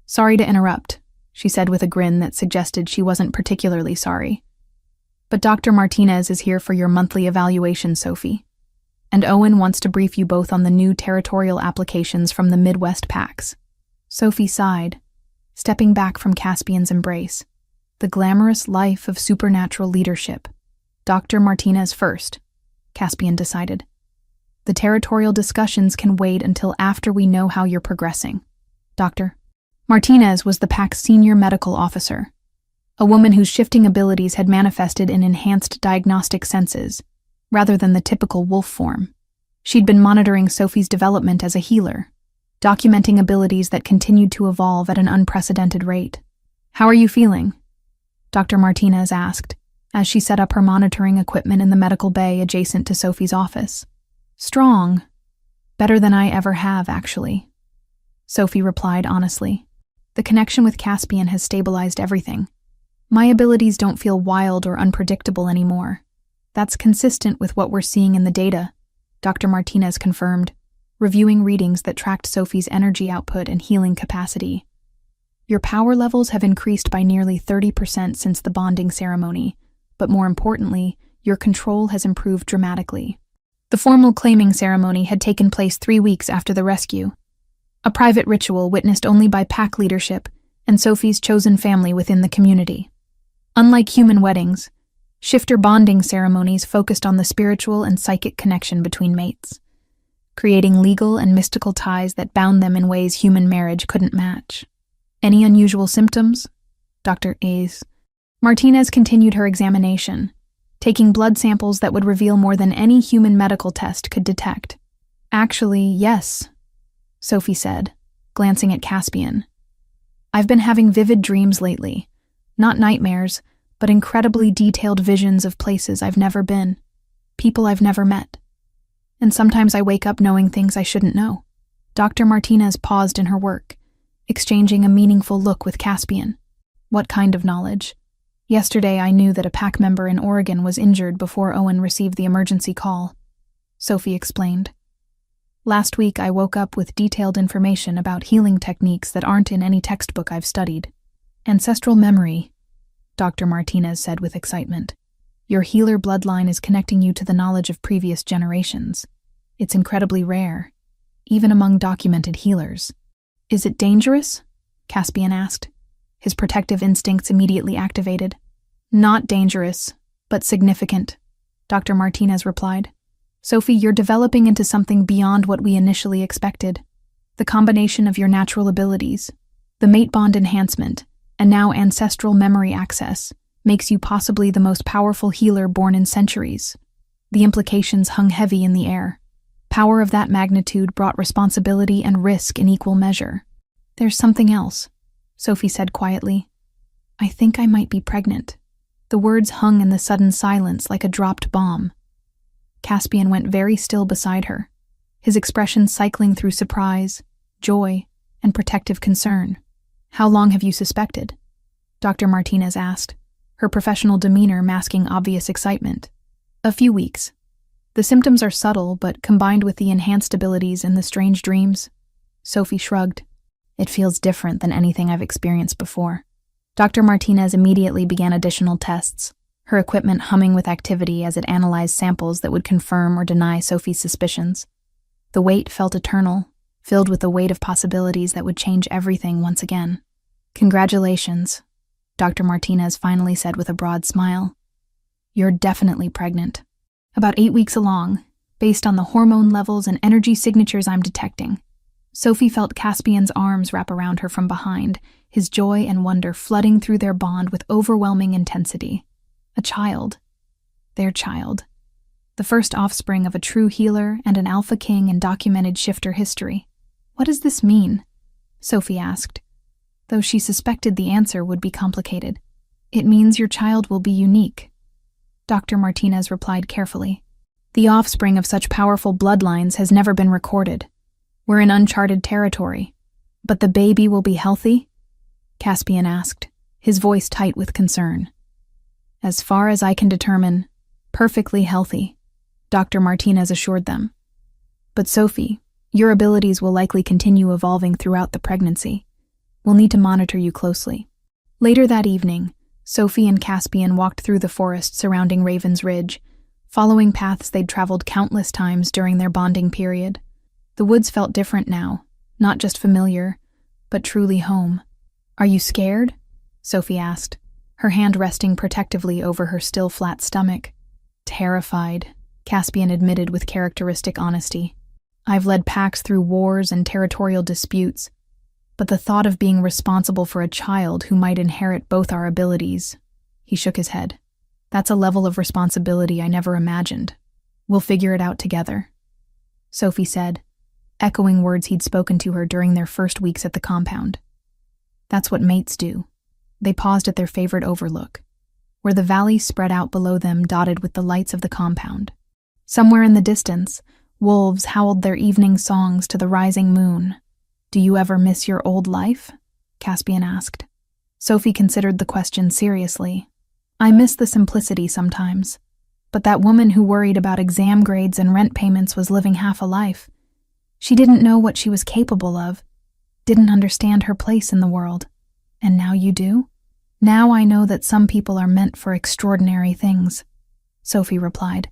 "Sorry to interrupt," she said with a grin that suggested she wasn't particularly sorry. "But Dr. Martinez is here for your monthly evaluation, Sophie. And Owen wants to brief you both on the new territorial applications from the Midwest packs." Sophie sighed, stepping back from Caspian's embrace. The glamorous life of supernatural leadership. Dr. Martinez first, Caspian decided. "The territorial discussions can wait until after we know how you're progressing. Dr. Martinez was the pack's senior medical officer, a woman whose shifting abilities had manifested in enhanced diagnostic senses, rather than the typical wolf form. She'd been monitoring Sophie's development as a healer, documenting abilities that continued to evolve at an unprecedented rate. "How are you feeling?" Dr. Martinez asked, as she set up her monitoring equipment in the medical bay adjacent to Sophie's office. "Strong. Better than I ever have, actually," Sophie replied honestly. "The connection with Caspian has stabilized everything. My abilities don't feel wild or unpredictable anymore. That's consistent with what we're seeing in the data," Dr. Martinez confirmed, reviewing readings that tracked Sophie's energy output and healing capacity. "Your power levels have increased by nearly 30% since the bonding ceremony, but more importantly, your control has improved dramatically." The formal claiming ceremony had taken place 3 weeks after the rescue, a private ritual witnessed only by pack leadership and Sophie's chosen family within the community. Unlike human weddings, shifter bonding ceremonies focused on the spiritual and psychic connection between mates, creating legal and mystical ties that bound them in ways human marriage couldn't match. "Any unusual symptoms?" Dr. A's. Martinez continued her examination, taking blood samples that would reveal more than any human medical test could detect. "Actually, yes," Sophie said, glancing at Caspian. "I've been having vivid dreams lately. Not nightmares, but incredibly detailed visions of places I've never been, people I've never met. And sometimes I wake up knowing things I shouldn't know." Dr. Martinez paused in her work, exchanging a meaningful look with Caspian. "What kind of knowledge?" "Yesterday I knew that a pack member in Oregon was injured before Owen received the emergency call," Sophie explained. "Last week I woke up with detailed information about healing techniques that aren't in any textbook I've studied. Ancestral memory," Dr. Martinez said with excitement. "Your healer bloodline is connecting you to the knowledge of previous generations. It's incredibly rare, even among documented healers." "Is it dangerous?" Caspian asked. His protective instincts immediately activated. "Not dangerous, but significant," Dr. Martinez replied. "Sophie, you're developing into something beyond what we initially expected. The combination of your natural abilities, the mate bond enhancement, and now ancestral memory access makes you possibly the most powerful healer born in centuries." The implications hung heavy in the air. Power of that magnitude brought responsibility and risk in equal measure. "There's something else," Sophie said quietly. "I think I might be pregnant." The words hung in the sudden silence like a dropped bomb. Caspian went very still beside her, his expression cycling through surprise, joy, and protective concern. "How long have you suspected?" Dr. Martinez asked, her professional demeanor masking obvious excitement. "A few weeks. The symptoms are subtle, but combined with the enhanced abilities and the strange dreams." Sophie shrugged. "It feels different than anything I've experienced before." Dr. Martinez immediately began additional tests, her equipment humming with activity as it analyzed samples that would confirm or deny Sophie's suspicions. The wait felt eternal, filled with the weight of possibilities that would change everything once again. "Congratulations," Dr. Martinez finally said with a broad smile. "You're definitely pregnant. About 8 weeks along, based on the hormone levels and energy signatures I'm detecting." Sophie felt Caspian's arms wrap around her from behind, his joy and wonder flooding through their bond with overwhelming intensity. A child. Their child. The first offspring of a true healer and an alpha king in documented shifter history. "What does this mean?" Sophie asked, though she suspected the answer would be complicated. "It means your child will be unique," Dr. Martinez replied carefully. "The offspring of such powerful bloodlines has never been recorded. We're in uncharted territory. But the baby will be healthy?" Caspian asked, his voice tight with concern. "As far as I can determine, perfectly healthy," Dr. Martinez assured them. "But Sophie, your abilities will likely continue evolving throughout the pregnancy. We'll need to monitor you closely." Later that evening, Sophie and Caspian walked through the forest surrounding Raven's Ridge, following paths they'd traveled countless times during their bonding period. The woods felt different now, not just familiar, but truly home. "Are you scared?" Sophie asked, her hand resting protectively over her still flat stomach. "Terrified," Caspian admitted with characteristic honesty. "I've led packs through wars and territorial disputes, but the thought of being responsible for a child who might inherit both our abilities..." He shook his head. "That's a level of responsibility I never imagined. We'll figure it out together," Sophie said, echoing words he'd spoken to her during their first weeks at the compound. "That's what mates do." They paused at their favorite overlook, where the valley spread out below them, dotted with the lights of the compound. Somewhere in the distance, wolves howled their evening songs to the rising moon. "Do you ever miss your old life?" Caspian asked. Sophie considered the question seriously. "I miss the simplicity sometimes, but that woman who worried about exam grades and rent payments was living half a life. She didn't know what she was capable of, didn't understand her place in the world. And now you do? Now I know that some people are meant for extraordinary things," Sophie replied,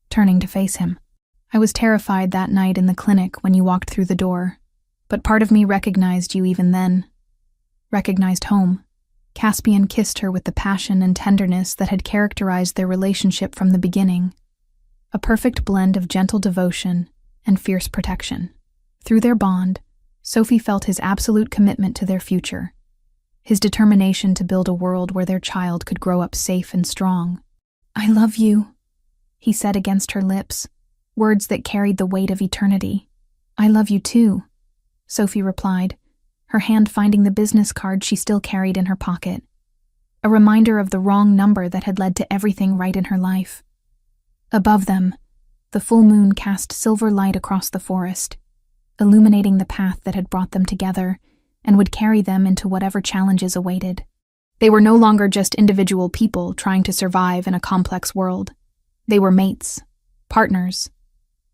turning to face him. "I was terrified that night in the clinic when you walked through the door, but part of me recognized you even then. Recognized home." Caspian kissed her with the passion and tenderness that had characterized their relationship from the beginning. A perfect blend of gentle devotion and fierce protection. Through their bond, Sophie felt his absolute commitment to their future, his determination to build a world where their child could grow up safe and strong. "I love you," he said against her lips, words that carried the weight of eternity. "I love you too," Sophie replied, her hand finding the business card she still carried in her pocket, a reminder of the wrong number that had led to everything right in her life. Above them, the full moon cast silver light across the forest, illuminating the path that had brought them together and would carry them into whatever challenges awaited. They were no longer just individual people trying to survive in a complex world. They were mates, partners,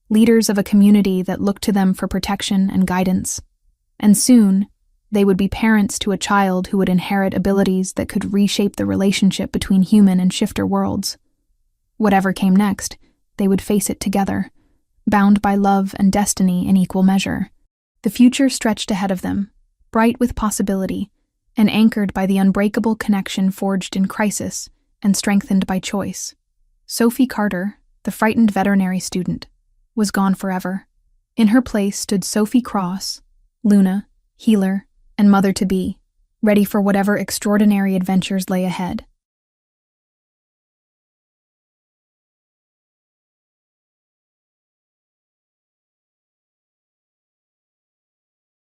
leaders of a community that looked to them for protection and guidance. And soon, they would be parents to a child who would inherit abilities that could reshape the relationship between human and shifter worlds. Whatever came next, they would face it together, bound by love and destiny in equal measure. The future stretched ahead of them, bright with possibility, and anchored by the unbreakable connection forged in crisis and strengthened by choice. Sophie Carter, the frightened veterinary student, was gone forever. In her place stood Sophie Cross, Luna, healer, and mother-to-be, ready for whatever extraordinary adventures lay ahead.